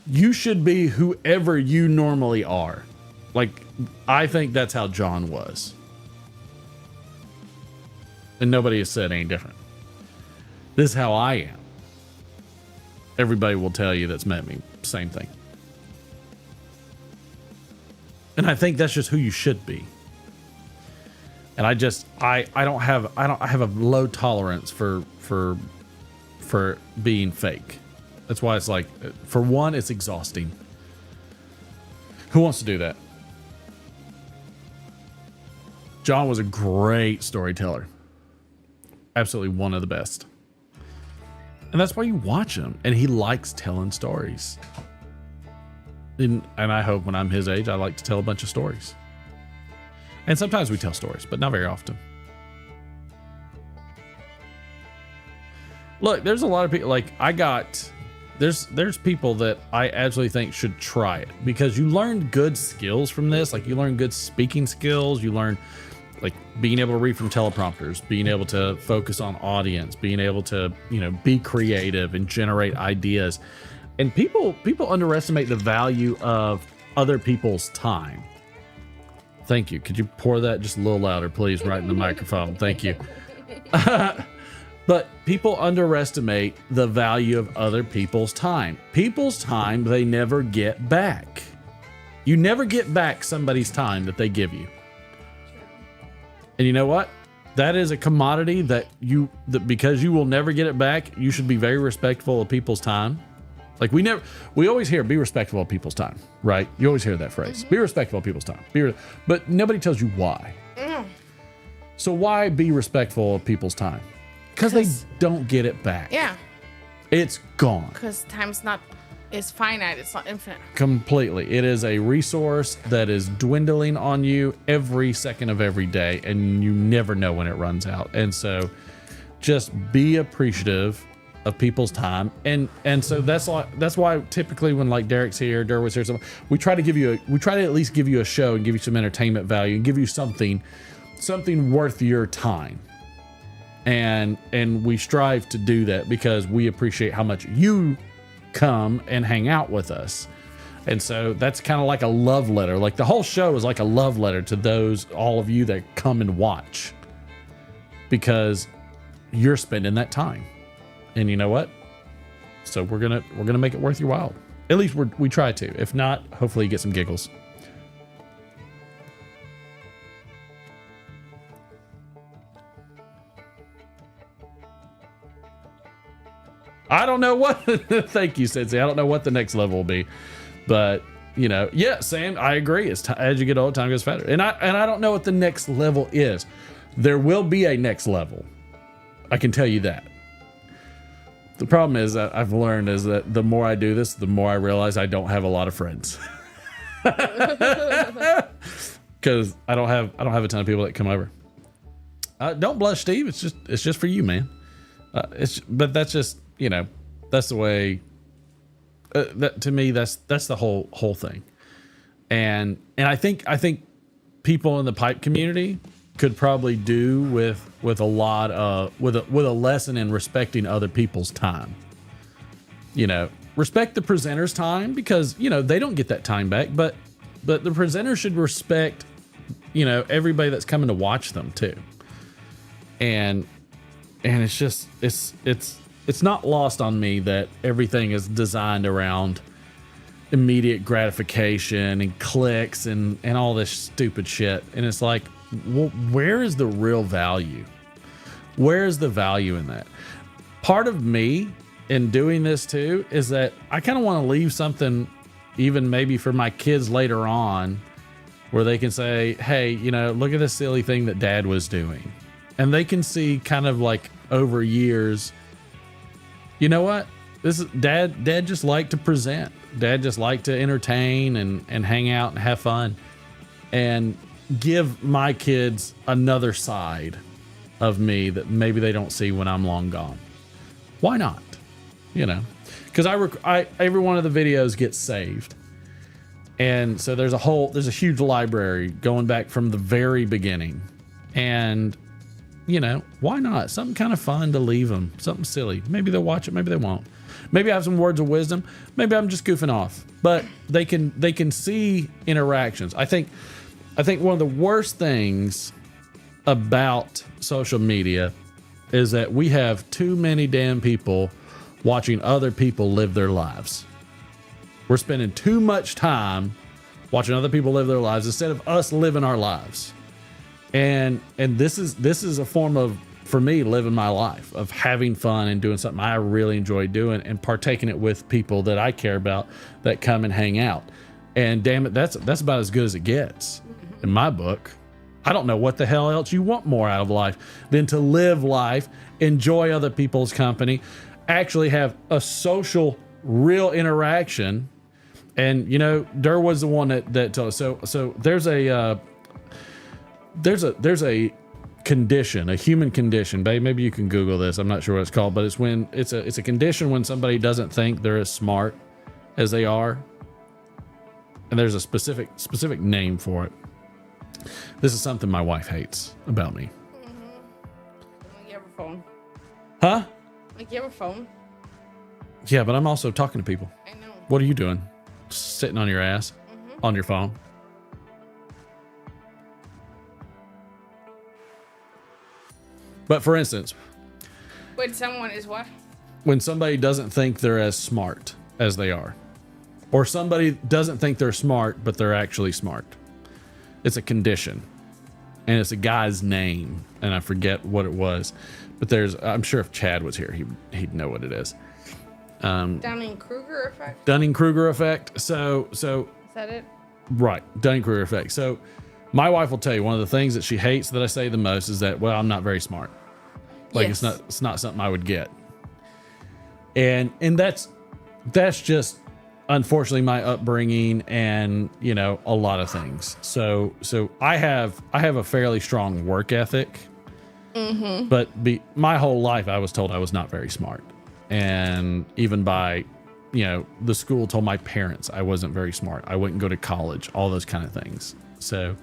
you should be whoever you normally are. Like, I think that's how John was. And nobody has said any different. This is how I am. Everybody will tell you that's met me. Same thing. And I think that's just who you should be. And I have a low tolerance for being fake. That's why it's like, for one, it's exhausting. Who wants to do that? John was a great storyteller. Absolutely one of the best. And that's why you watch him. And he likes telling stories. And I hope when I'm his age, I like to tell a bunch of stories. And sometimes we tell stories, but not very often. Look, there's a lot of people, like there's people that I absolutely think should try it because you learn good skills from this. Like you learn good speaking skills. You learn like being able to read from teleprompters, being able to focus on audience, being able to, be creative and generate ideas. And people underestimate the value of other people's time. Thank you. Could you pour that just a little louder, please, right in the microphone? Thank you. But people underestimate the value of other people's time. People's time they never get back. You never get back somebody's time that they give you. And you know what? That is a commodity that because you will never get it back, you should be very respectful of people's time. Like we always hear, be respectful of people's time, right? You always hear that phrase, be respectful of people's time. But nobody tells you why. So why be respectful of people's time? Because they don't get it back. Yeah. It's gone. Because time's it's finite. It's not infinite. Completely. It is a resource that is dwindling on you every second of every day, and you never know when it runs out. And so just be appreciative of people's time. And so that's why typically when like Derek's here, Derwood's here, we try to at least give you a show and give you some entertainment value and give you something worth your time. And we strive to do that because we appreciate how much you come and hang out with us. And so that's kind of like a love letter. Like the whole show is like a love letter to all of you that come and watch, because you're spending that time. And you know what? So we're gonna make it worth your while. At least we try to. If not, hopefully you get some giggles. I don't know what. Thank you, Sensei. I don't know what the next level will be, but yeah, Sam, I agree. As you get older, time goes faster, and I don't know what the next level is. There will be a next level. I can tell you that. The problem is that I've learned is that the more I do this, the more I realize I don't have a lot of friends. Because I don't have a ton of people that come over. Don't blush, Steve. It's just for you, man. But that's just. That's the way. That to me, that's the whole thing, and I think people in the pipe community could probably do with a lot of with a lesson in respecting other people's time. You know, respect the presenter's time because, you know, they don't get that time back, but the presenter should respect, you know, everybody that's coming to watch them too. And it's just it's not lost on me that everything is designed around immediate gratification and clicks and all this stupid shit. And it's like, well, where is the real value? Where is the value in that? Part of me in doing this too is that I kind of want to leave something, even maybe for my kids later on, where they can say, hey, you know, look at this silly thing that dad was doing. And they can see kind of like over years, you know what? This is dad just liked to present. Dad just liked to entertain and hang out and have fun and give my kids another side of me that maybe they don't see when I'm long gone. Why not? You know, because every one of the videos gets saved. And so there's a huge library going back from the very beginning. And, you know, why not? Something kind of fun to leave them. Something silly. Maybe they'll watch it. Maybe they won't. Maybe I have some words of wisdom. Maybe I'm just goofing off. But they can see interactions. I think one of the worst things about social media is that we have too many damn people watching other people live their lives. We're spending too much time watching other people live their lives instead of us living our lives. And this is a form of, for me, living my life, of having fun and doing something I really enjoy doing and partaking it with people that I care about that come and hang out. And damn it, that's about as good as it gets in my book. I don't know what the hell else you want more out of life than to live life, enjoy other people's company, actually have a social, real interaction. And, you know, Durr was the one that told us. So there's a condition, a human condition, babe. Maybe you can Google this. I'm not sure what it's called, but it's a condition when somebody doesn't think they're as smart as they are. And there's a specific name for it. This is something my wife hates about me. Like you have a phone. Huh? Like you have a phone. Yeah, but I'm also talking to people. I know. What are you doing? Sitting on your ass on your phone? But for instance, When someone is what? when somebody doesn't think they're as smart as they are, or somebody doesn't think they're smart, but they're actually smart. It's a condition, and it's a guy's name, and I forget what it was, but I'm sure if Chad was here, he'd know what it is. Dunning-Kruger effect? Dunning-Kruger effect. So Is that it? right, Dunning-Kruger effect. So my wife will tell you one of the things that she hates that I say the most is that, well, I'm not very smart. Like Yes. it's not something I would get. And that's just unfortunately my upbringing and, you know, a lot of things. So I have a fairly strong work ethic. But my whole life I was told I was not very smart. And even by, you know, the school told my parents I wasn't very smart. I wouldn't go to college, all those kind of things. So,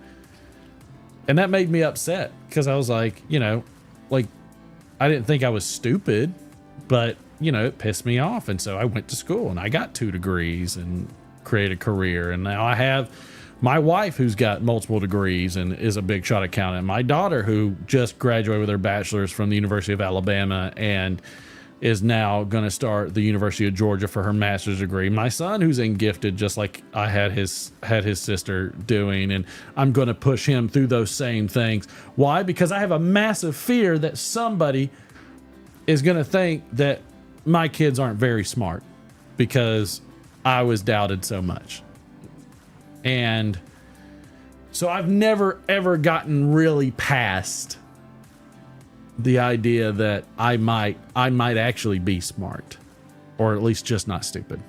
and that made me upset because I was like, you know, like I didn't think I was stupid, but, you know, it pissed me off. And so I went to school and I got 2 degrees and created a career. And now I have my wife who's got multiple degrees and is a big shot accountant. My daughter who just graduated with her bachelor's from the University of Alabama and is now going to start the University of Georgia for her master's degree. My son who's in gifted, just like I had his sister doing, and I'm going to push him through those same things. Why? Because I have a massive fear that somebody is going to think that my kids aren't very smart because I was doubted so much. And so I've never ever gotten really past the idea that I might actually be smart, or at least just not stupid.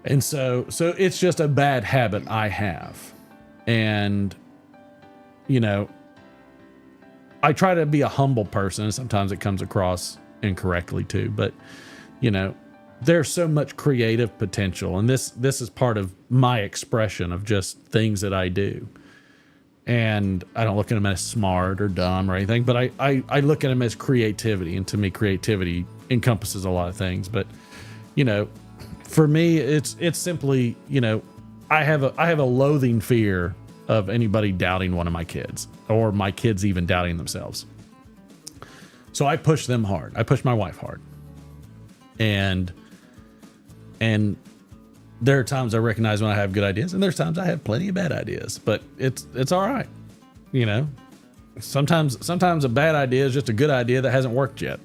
And so it's just a bad habit I have. And, you know, I try to be a humble person. Sometimes it comes across incorrectly too, but, you know, there's so much creative potential. And this is part of my expression of just things that I do. And I don't look at them as smart or dumb or anything, but I look at them as creativity. And to me, creativity encompasses a lot of things. But, you know, for me, it's simply, you know, I have a loathing fear of anybody doubting one of my kids, or my kids even doubting themselves. So I push them hard. I push my wife hard. And there are times I recognize when I have good ideas, and there's times I have plenty of bad ideas, but it's all right. You know, sometimes a bad idea is just a good idea that hasn't worked yet.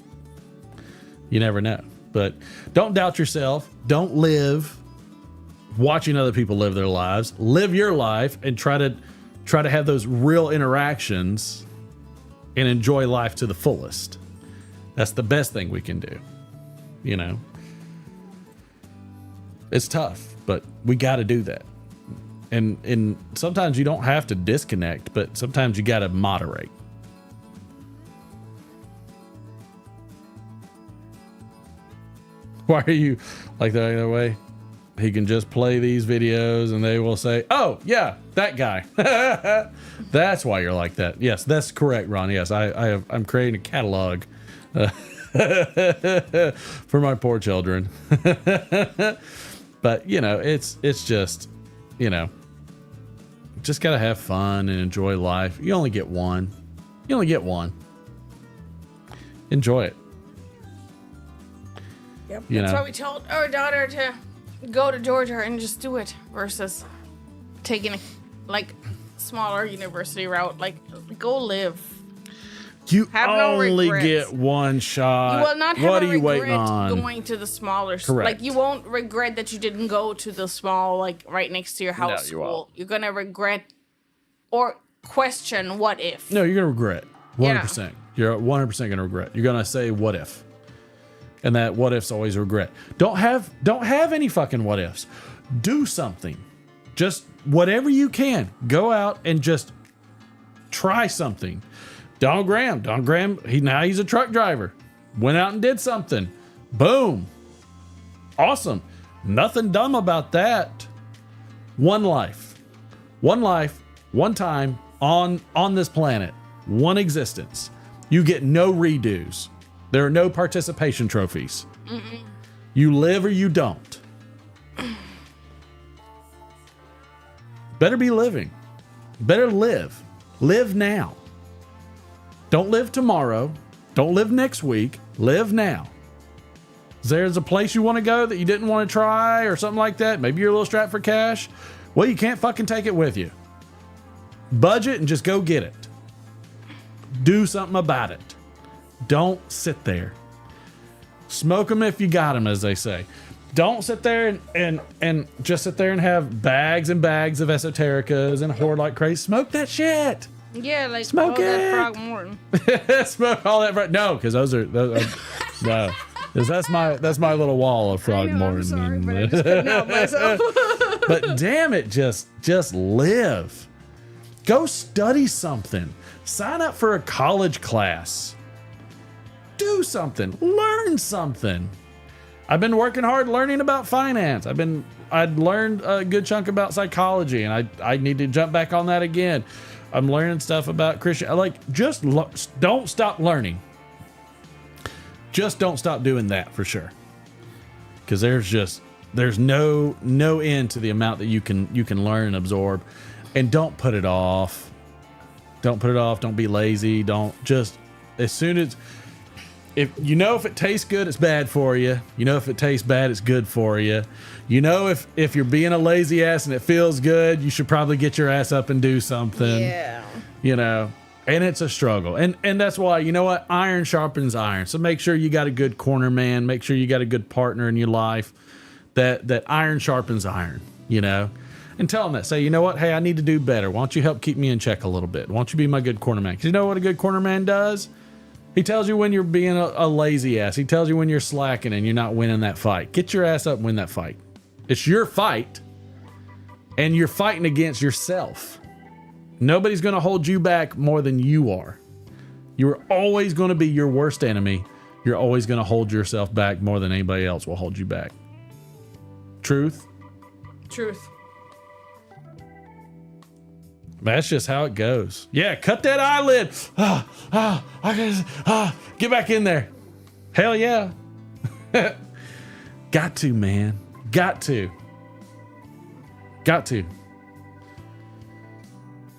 You never know. But don't doubt yourself. Don't live watching other people live their lives. Live your life and try to have those real interactions and enjoy life to the fullest. That's the best thing we can do. You know, it's tough, but we got to do that. And sometimes you don't have to disconnect, but sometimes you got to moderate. Why are you like that other way? He can just play these videos and they will say, oh yeah, that guy. That's why you're like that. Yes, that's correct, Ron. Yes, I'm creating a catalog for my poor children. But you know, it's just, you know, just gotta have fun and enjoy life. You only get one. Enjoy it. Yep. You That's know. why we told our daughter to go to Georgia and just do it versus taking a like smaller university route. Like, go live. You have no only regrets. get one shot. You will not have what a are you waiting regret on? going to the smaller. Correct. Like, you won't regret that you didn't go to the small, like right next to your house you school. won't. You're gonna regret or question what if. No, you're gonna regret. 100%. You're 100% gonna regret. You're gonna say what if. And that what if's always regret. Don't have any fucking what ifs. Do something. Just whatever you can. Go out and just try something. Donald Graham, he's a truck driver. Went out and did something. Boom. Awesome. Nothing dumb about that. One life, one time on this planet, one existence. You get no redos. There are no participation trophies. Mm-mm. You live or you don't. Better be living. Better live. Live now. Don't live tomorrow. Don't live next week. Live now. There's a place you want to go that you didn't want to try or something like that. Maybe you're a little strapped for cash. Well, you can't fucking take it with you. Budget and just go get it. Do something about it. Don't sit there. Smoke them if you got them, as they say. Don't sit there and just sit there and have bags and bags of esotericas and hoard like crazy. Smoke that shit. Yeah, like Smoke all it. that Frog Morton. Smoke all that. No, because those are no. Because that's my little wall of Frog Morton. I'm sorry, but I just couldn't help myself. But damn it, just live. Go study something. Sign up for a college class. Do something. Learn something. I've been working hard learning about finance. I'd learned a good chunk about psychology, and I need to jump back on that again. I'm learning stuff about Christian. Don't stop learning. Just don't stop doing that for sure. Because there's no end to the amount that you can learn and absorb. And don't put it off. Don't put it off. Don't be lazy. Don't just, as soon as, if it tastes good, it's bad for you. You know, if it tastes bad, it's good for you. You know, if you're being a lazy ass and it feels good, you should probably get your ass up and do something. Yeah. You know, and it's a struggle. And that's why, you know what? Iron sharpens iron. So make sure you got a good corner man. Make sure you got a good partner in your life that iron sharpens iron, you know? And tell them that. Say, you know what? Hey, I need to do better. Why don't you help keep me in check a little bit? Why don't you be my good corner man? Because you know what a good corner man does? He tells you when you're being a lazy ass. He tells you when you're slacking and you're not winning that fight. Get your ass up and win that fight. It's your fight, and you're fighting against yourself. Nobody's going to hold you back more than you are. You're always going to be your worst enemy. You're always going to hold yourself back more than anybody else will hold you back. Truth? Truth. That's just how it goes. Yeah, cut that eyelid. Get back in there. Hell yeah. Got to, man. Got to.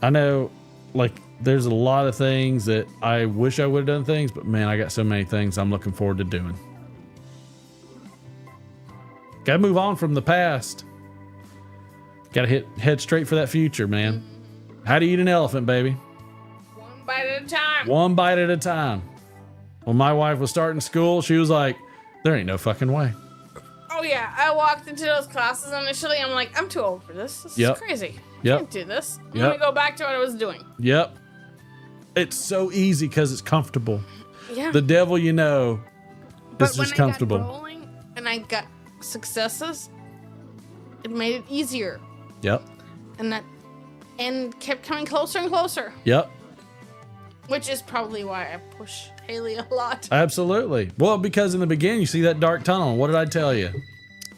I know, like, there's a lot of things that I wish I would have done things, but man, I got so many things I'm looking forward to doing. Gotta move on from the past. Gotta head straight for that future, man. How to eat an elephant, baby. One bite at a time. One bite at a time. When my wife was starting school, she was like, there ain't no fucking way. Oh yeah, I walked into those classes initially. I'm like, I'm too old for this. This is crazy. I can't do this. I'm gonna go back to what I was doing. Yep. It's so easy because it's comfortable. Yeah. The devil you know is just comfortable. I got rolling and I got successes, it made it easier. Yep. And kept coming closer and closer. Yep. Which is probably why I push Haley a lot. Absolutely. Well, because in the beginning, you see that dark tunnel. What did I tell you?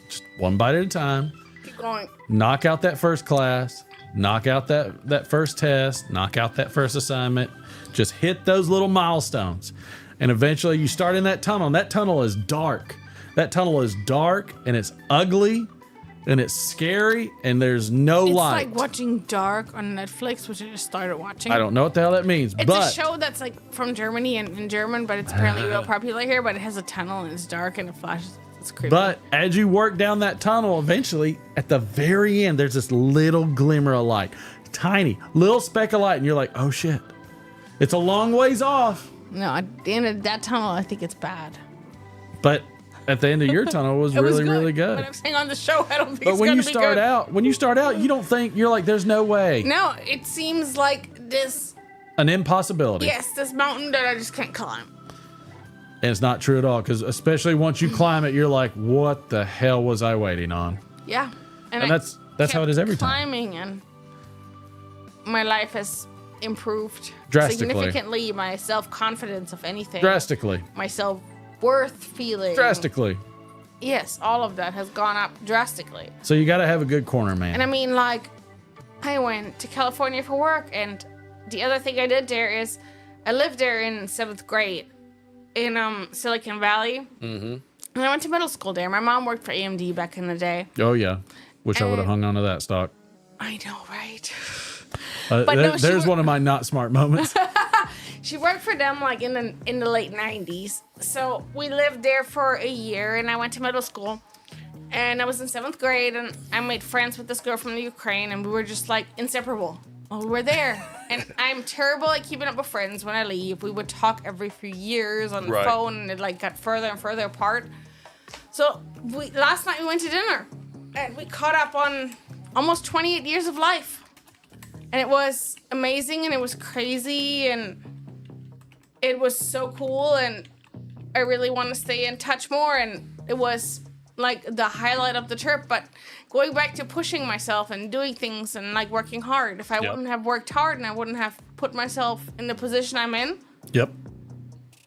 Just one bite at a time. Keep going. Knock out that first class. Knock out that first test. Knock out that first assignment. Just hit those little milestones. And eventually you start in that tunnel. And that tunnel is dark. That tunnel is dark and it's ugly. And it's scary, and there's no light. It's like watching Dark on Netflix, which I just started watching. I don't know what the hell that means, it's but a show that's like from Germany and in German, but it's apparently real popular here. But it has a tunnel and it's dark and it flashes. It's creepy. But as you work down that tunnel, eventually, at the very end, there's this little glimmer of light, tiny little speck of light, and you're like, "Oh shit!" It's a long ways off. No, at the end of that tunnel, I think it's bad. But at the end of your tunnel was really good. But I'm saying on the show, I don't think but it's when gonna you be start good. out, you don't think, you're like, there's no way. No, it seems like this. An impossibility. Yes, this mountain that I just can't climb. And it's not true at all, because especially once you climb it, you're like, what the hell was I waiting on? Yeah, and that's how it is every time. Climbing, and my life has improved Drastically. significantly. My self-confidence, if anything. Drastically. My self-worth feeling. Drastically. Yes, all of that has gone up drastically. So you got to have a good corner, man. And I mean, like, I went to California for work, and the other thing I did there is I lived there in 7th grade in Silicon Valley. Mm-hmm. And I went to middle school there. My mom worked for AMD back in the day. Oh, yeah. Wish I would have hung on to that stock. I know, right? There's one of my not smart moments. She worked for them like in the late 90s. So we lived there for a year, and I went to middle school. And I was in 7th grade, and I made friends with this girl from the Ukraine, and we were just like inseparable while we were there. And I'm terrible at keeping up with friends when I leave. We would talk every few years on the phone, and it like got further and further apart. So last night we went to dinner, and we caught up on almost 28 years of life. And it was amazing, and it was crazy, and it was so cool, and I really want to stay in touch more, and it was like the highlight of the trip. But going back to pushing myself and doing things and like working hard, if I wouldn't have worked hard and I wouldn't have put myself in the position I'm in,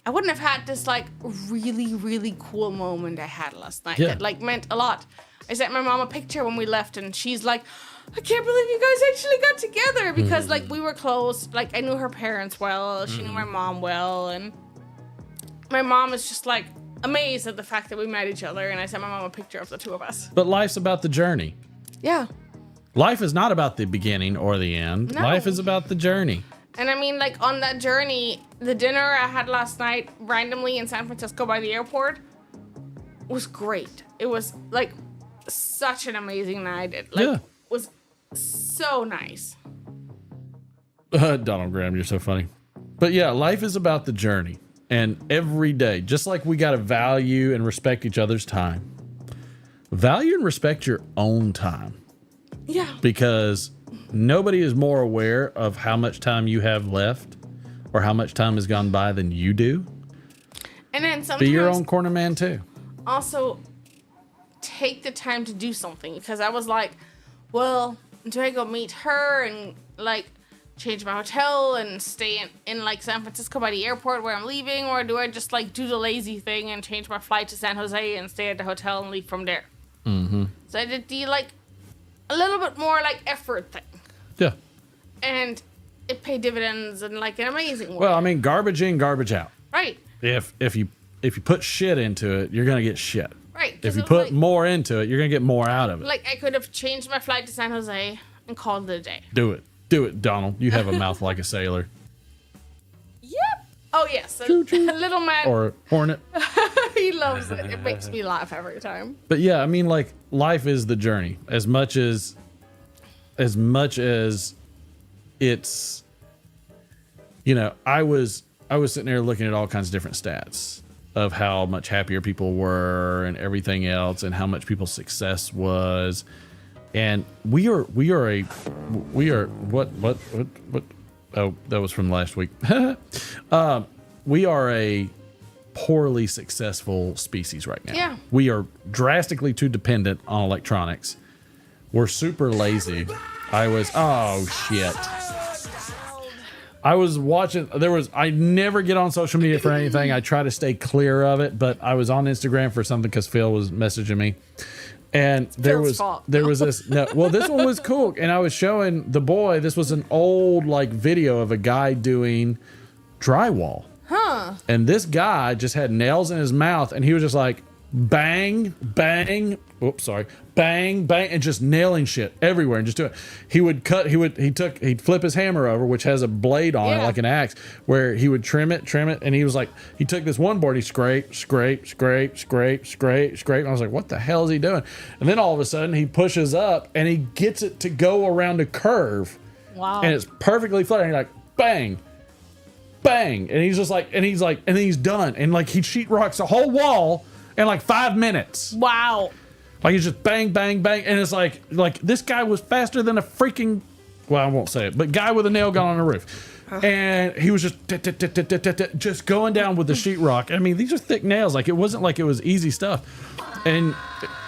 I wouldn't have had this like really, really cool moment I had last night that like meant a lot. I sent my mom a picture when we left, and she's like, I can't believe you guys actually got together, because like we were close. Like I knew her parents well, she knew my mom well, and my mom is just like amazed at the fact that we met each other. And I sent my mom a picture of the two of us. But life's about the journey. Yeah. Life is not about the beginning or the end. No. Life is about the journey. And I mean, like on that journey, the dinner I had last night randomly in San Francisco by the airport was great. It was like such an amazing night. It like was so nice. Donald Graham, you're so funny. But yeah, life is about the journey. And every day, just like we got to value and respect each other's time, value and respect your own time. Yeah. Because nobody is more aware of how much time you have left or how much time has gone by than you do. And then sometimes be your own corner man too. Also, take the time to do something, because I was like, well, do I go meet her and like change my hotel and stay in like San Francisco by the airport where I'm leaving, or do I just like do the lazy thing and change my flight to San Jose and stay at the hotel and leave from there? Mm-hmm. So I did the like a little bit more like effort thing. Yeah. and it paid dividends in like an amazing way. Well, I mean, garbage in, garbage out. Right. If you put shit into it, you're gonna get shit. Right. If you put more into it, you're gonna get more out of it. Like I could have changed my flight to San Jose and called it a day. Do it, Donald. You have a mouth like a sailor. Yep. Oh yes, a little man. Or hornet. He loves it. It makes me laugh every time. But yeah, I mean, like, life is the journey. As much as it's, you know, I was sitting there looking at all kinds of different stats of how much happier people were and everything else, and how much people's success was. And we are what? Oh, that was from last week. We are a poorly successful species right now. Yeah. We are drastically too dependent on electronics. We're super lazy. I was watching, I never get on social media for anything. I try to stay clear of it, but I was on Instagram for something because Phil was messaging me. And there was this, well, this one was cool. And I was showing the boy, this was an old like video of a guy doing drywall. Huh. And this guy just had nails in his mouth, and he was just like bang, bang, bang, bang, and just nailing shit everywhere and just do it. He'd flip his hammer over, which has a blade on it like an axe, where he would trim it, and he was like, he took this one board, he scrape. And I was like, what the hell is he doing? And then all of a sudden he pushes up and he gets it to go around a curve. Wow. And it's perfectly flat. And he's like, bang, bang. And he's just like, and then he's done. And like he sheetrocks the whole wall in like 5 minutes. Wow. Like he's just bang, bang, bang. And it's like this guy was faster than a freaking, well, I won't say it, but guy with a nail gun on the roof. And he was just going down with the sheetrock. I mean, these are thick nails. Like it wasn't like it was easy stuff. And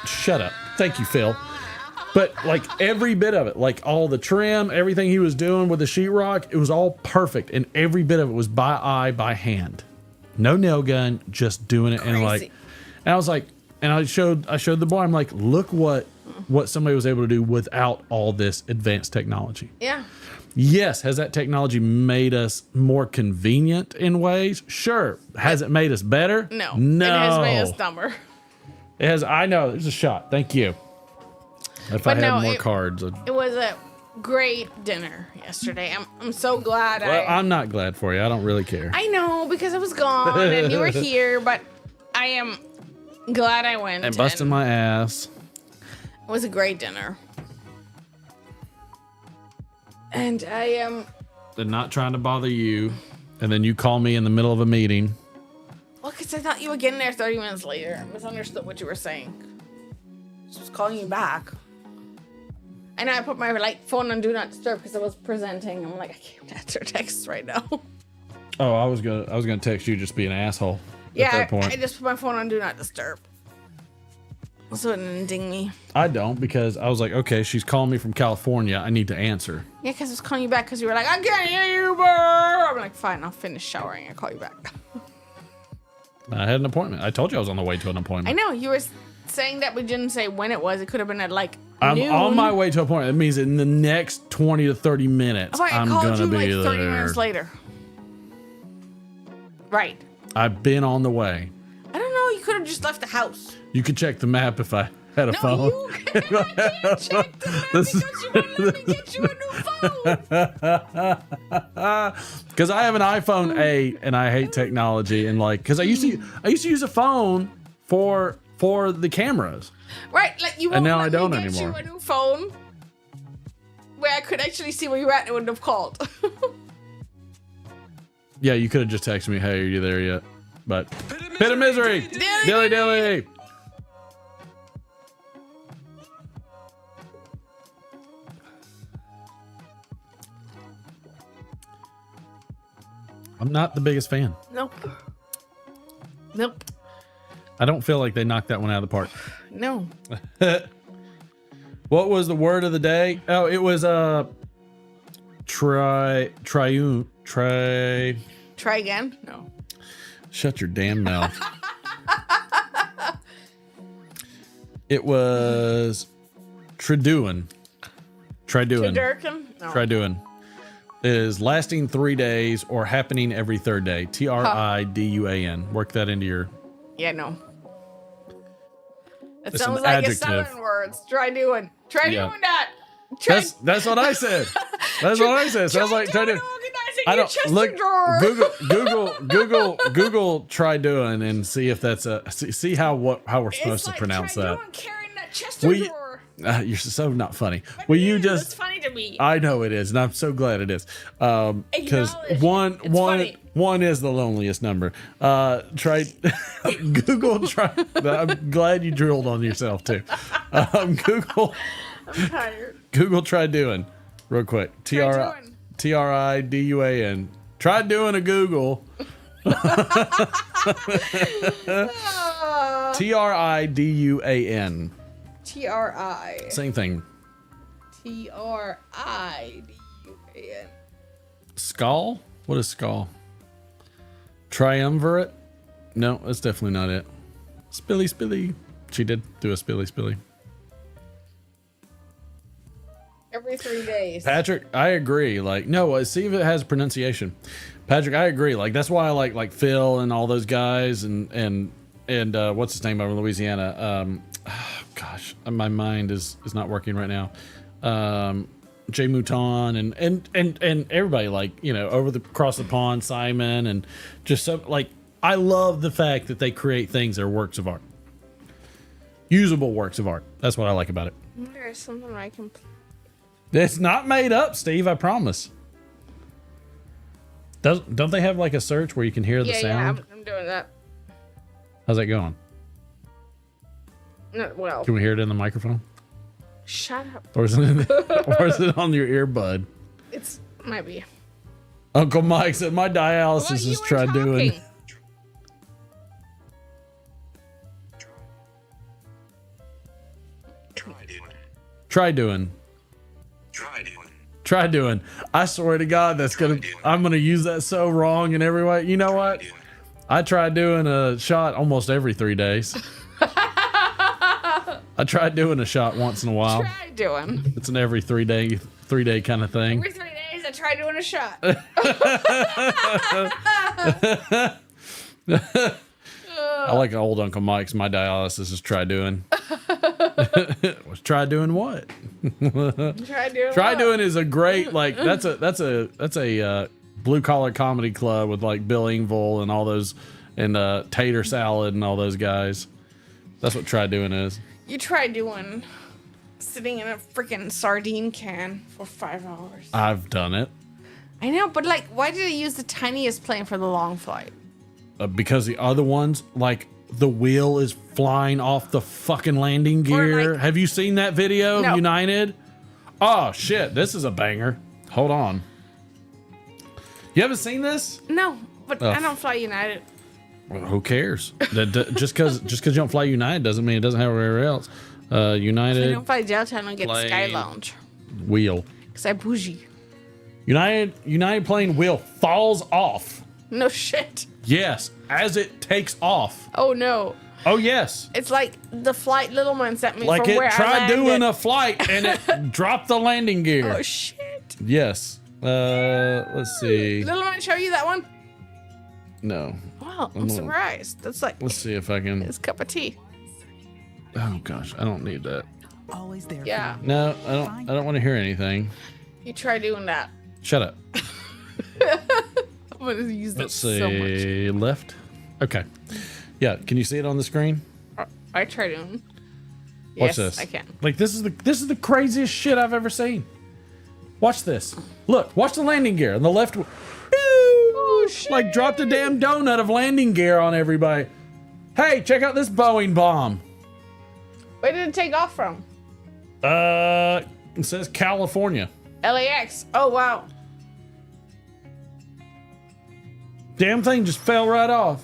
shut up. Thank you, Phil. But like every bit of it, like all the trim, everything he was doing with the sheetrock, it was all perfect. And every bit of it was by eye, by hand. No nail gun, just doing it. Crazy. And I was like, and I showed the boy, I'm like, look what somebody was able to do without all this advanced technology. Yeah. Yes, has that technology made us more convenient in ways? Sure. Has it made us better? No. No. It has made us dumber. It has. I know. There's a shot. Thank you. If I had more cards. It was a great dinner yesterday. I'm so glad. I'm not glad for you. I don't really care. I know, because I was gone and you were here, but I am glad I went. And busting my ass. It was a great dinner. And I am... And not trying to bother you. And then you call me in the middle of a meeting. Well, because I thought you would get in there 30 minutes later. I misunderstood what you were saying. I was calling you back. And I put my phone on Do Not Disturb because I was presenting. I'm like, I can't answer texts right now. Oh, I was gonna text you, just be an asshole. Yeah, at that point. I just put my phone on Do Not Disturb. So it didn't ding me. I don't, because I was like, okay, she's calling me from California. I need to answer. Yeah, because I was calling you back because you were like, I can't hear you, bro. I'm like, fine, I'll finish showering and call you back. I had an appointment. I told you I was on the way to an appointment. I know, you were saying that, but didn't say when it was. It could have been at I'm noon. on my way to an appointment. That means in the next 20 to 30 minutes, I'm going to be there. 30 minutes later. Right. I've been on the way. I don't know. You could have just left the house. You could check the map if I had a phone. You can't check the map because you wouldn't let me get you a new phone. Because I have an iPhone 8 and I hate technology, and because I used to use a phone for the cameras. Right, like you won't and now let I don't me get anymore. you a new phone where I could actually see where you were at and wouldn't have called. Yeah, you could have just texted me, hey, are you there yet? But Pit of Misery! Dilly dilly! I'm not the biggest fan. Nope. I don't feel like they knocked that one out of the park. No. What was the word of the day? Oh, it was triune. Try again? No. Shut your damn mouth. It was Triduan. Tudurkin? No. Triduan. is lasting 3 days or happening every third day. TRIDUAN. Work that into your. Yeah, no. It It's sounds an like adjective. it's 7 words. Try doing that. That's what I said. That's what I said. Sounds like try to. I don't look. Drawer. Google. Try doing and see if that's see how we're supposed to pronounce that. Carrying that Chester drawer. You're so not funny. Well, you just. It's funny to me. I know it is, and I'm so glad it is. Because funny. one is the loneliest number. Try Google. I'm glad you drilled on yourself too. Google. I'm tired. Google try doing real quick. TRIDUAN. Try doing a Google. TRIDUAN. TRI. Same thing. TRIDUAN. Skull? What is skull? Triumvirate? No, that's definitely not it. Spilly. She did do a spilly. Every 3 days. Patrick, I agree. Like, no, see if it has pronunciation. Patrick, I agree. Like, that's why I like Phil and all those guys and what's his name over in Louisiana? Gosh, my mind is not working right now. Jay Mouton and everybody, like, you know, across the pond, Simon, and just so, like, I love the fact that they create things that are works of art. Usable works of art. That's what I like about it. There's something I can. It's not made up, Steve, I promise. Don't they have like a search where you can hear the sound? Yeah, I'm doing that. How's that going? No, well. Can we hear it in the microphone? Shut up. Or is it on your earbud? It's might be. Uncle Mike said my dialysis is try doing. Try doing. I swear to God, I'm gonna use that so wrong in every way. You know what? I try doing a shot almost every 3 days. I tried doing a shot once in a while. Try doing. It's an every 3 day kind of thing. Every 3 days, I try doing a shot. I like old Uncle Mike's. My dialysis is try doing. Try doing what? Try doing is a great, like, that's a blue collar comedy club with like Bill Engvall and all those, and Tater Salad and all those guys. That's what try doing is. You try doing sitting in a freaking sardine can for 5 hours. I've done it. I know, but like, why did they use the tiniest plane for the long flight? Because the other ones, like, the wheel is flying off the fucking landing gear. Like, have you seen that video no. of United? Oh shit, this is a banger. Hold on. You haven't seen this? No, but I don't fly United. Well, who cares? Just because you don't fly United doesn't mean it doesn't have everywhere else. United. I don't fly Delta. I don't get the Sky Lounge. Wheel. Because I bougie. United plane wheel falls off. No shit. Yes, as it takes off. Oh no. Oh yes. It's like the flight Littleman sent me like from where I landed. Like it tried doing a flight and it dropped the landing gear. Oh shit. Yes. Let's see. Littleman show you that one? No. Wow, I'm surprised. That's like. Let's see if I can. His cup of tea. Oh gosh, I don't need that. Always there. Yeah. No, I don't want to hear anything. You try doing that. Shut up. I'm gonna use that Let's so see. much. Left. Okay. Yeah. Can you see it on the screen? I try doing. Watch yes, this. I can. Like this is the craziest shit I've ever seen. Watch this. Look. Watch the landing gear on the left. Oh shit! Like dropped a damn donut of landing gear on everybody. Hey, check out this Boeing bomb. Where did it take off from? It says California. LAX. Oh wow. Damn thing just fell right off.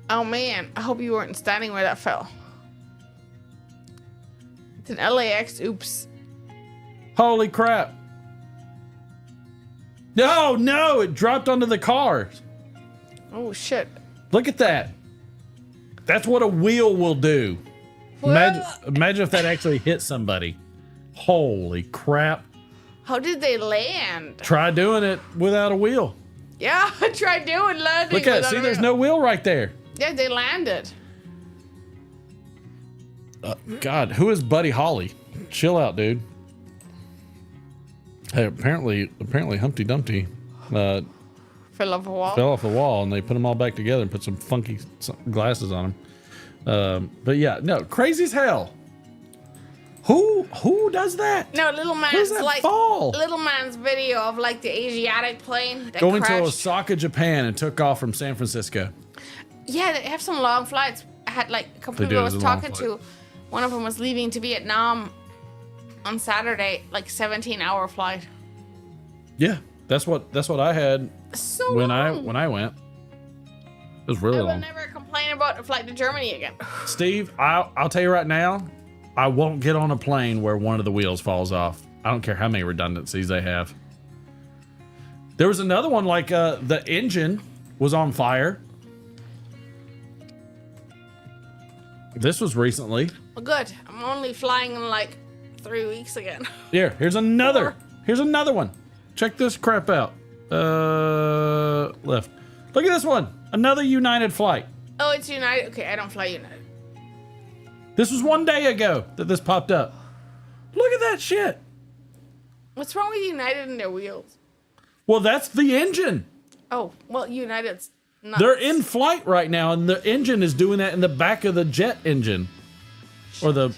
Oh man, I hope you weren't standing where that fell. It's an LAX. Oops. Holy crap. No, it dropped onto the cars. Oh shit. Look at that. That's what a wheel will do. Imagine if that actually hit somebody. Holy crap. How did they land? Try doing it without a wheel. Yeah, I tried doing landing. Look at it. without See, a there's wheel. no wheel right there. Yeah, they landed. God, who is Buddy Holly? Chill out, dude. Hey, apparently Humpty Dumpty Fell off a wall. fell off the wall, and they put them all back together and put some funky glasses on him. But yeah, no, crazy as hell. Who does that? No, little Where's man's that like fall? little man's video of like the Asiatic plane that Going to crashed. Osaka, Japan, and took off from San Francisco. Yeah, they have some long flights. I had like a couple They people I do, was it's a long talking flight. to. One of them was leaving to Vietnam on Saturday, like 17-hour flight. Yeah, that's what I had So when long. I went. It was really I will long. never complain about a flight to Germany again. Steve, I'll tell you right now, I won't get on a plane where one of the wheels falls off. I don't care how many redundancies they have. There was another one like the engine was on fire. This was recently. Well, good. I'm only flying in like 3 weeks again. Here's another. Here's another one. Check this crap out. Left. Look at this one. Another United flight. Oh, it's United. Okay, I don't fly United. This was 1 day ago that this popped up. Look at that shit. What's wrong with United and their wheels? Well, that's the engine. Oh, well, United's not. They're in flight right now, and the engine is doing that in the back of the jet engine. Or the...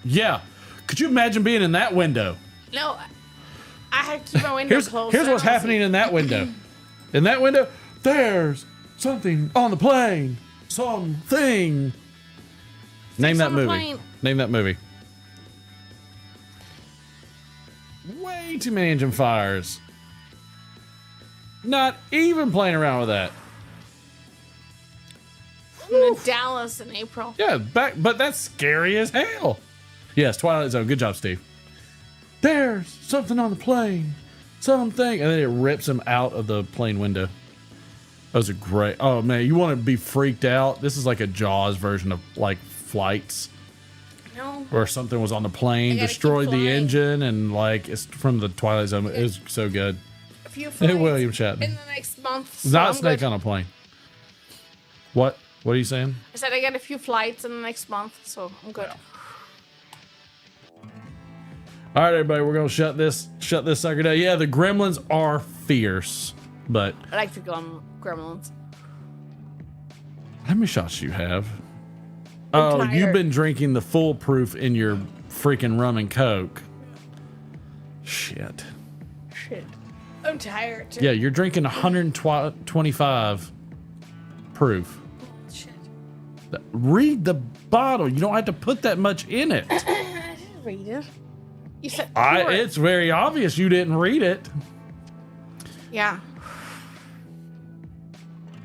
Yeah. Could you imagine being in that window? No, I have to keep my window closed. Here's so I what's don't happening see. in that window. In that window, there's something on the plane. Something. Name that on the movie. plane. Name that movie. Way too many engine fires. Not even playing around with that. I'm in Dallas in April. Yeah, but that's scary as hell. Yes, Twilight Zone. Good job, Steve. There's something on the plane. Something. And then it rips him out of the plane window. Those are great. Oh, man, you want to be freaked out? This is like a Jaws version of like flights. No. Where something was on the plane, gotta destroyed keep the flying. engine, and like it's from the Twilight Zone. It was so good. A few Hey, flights William in Shatner. the next month. So Not I'm Snake good. on a plane. What? What are you saying? I said I got a few flights in the next month, so I'm good. All right, everybody, we're gonna shut this sucker down. Yeah, the gremlins are fierce, but I like the gremlins. how many shots do you have? Oh, tired. you've been drinking the foolproof in your freaking rum and coke. Shit. Shit. I'm tired. Too. Yeah, you're drinking 125 proof. Shit. Read the bottle. You don't have to put that much in it. I didn't read it. You said pour it. It's very obvious you didn't read it. Yeah.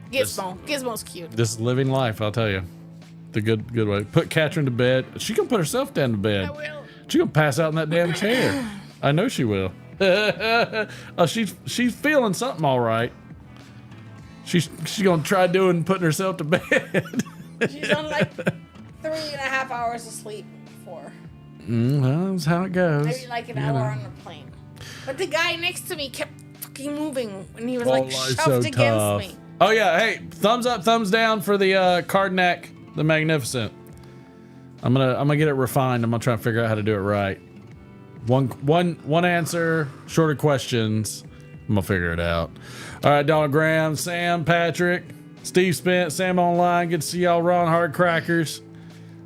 Gizmo. Gizmo's cute. This is living life, I'll tell you. The good way. Put Katrin to bed. She gonna put herself down to bed. I will. She gonna pass out in that damn chair. I know she will. Oh, she's feeling something all right. She's gonna try putting herself to bed. She's on like 3.5 hours of sleep before. Well, that's how it goes. Maybe like an You hour know. on the plane. But the guy next to me kept fucking moving when he was Oh, like life's shoved so against tough. me. Oh yeah, hey, thumbs up, thumbs down for the Cardinac, the Magnificent. I'm gonna get it refined. I'm gonna try and figure out how to do it right. One answer, shorter questions. I'm gonna figure it out. All right, Donald Graham, Sam, Patrick, Steve Spent, Sam Online. Good to see y'all. Ron Hardcrackers.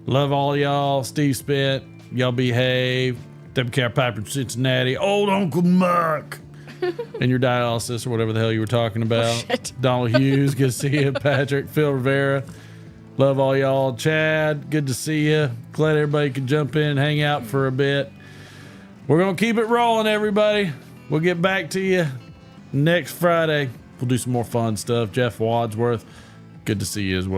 Love all y'all. Steve Spent. Y'all behave. WKR Piper from Cincinnati. Old Uncle Muck. And your dialysis or whatever the hell you were talking about. shit. Donald Hughes. Good to see you. Patrick. Phil Rivera. Love all y'all. Chad. Good to see you. Glad everybody could jump in and hang out for a bit. We're going to keep it rolling, everybody. We'll get back to you next Friday. We'll do some more fun stuff. Jeff Wadsworth. Good to see you as well.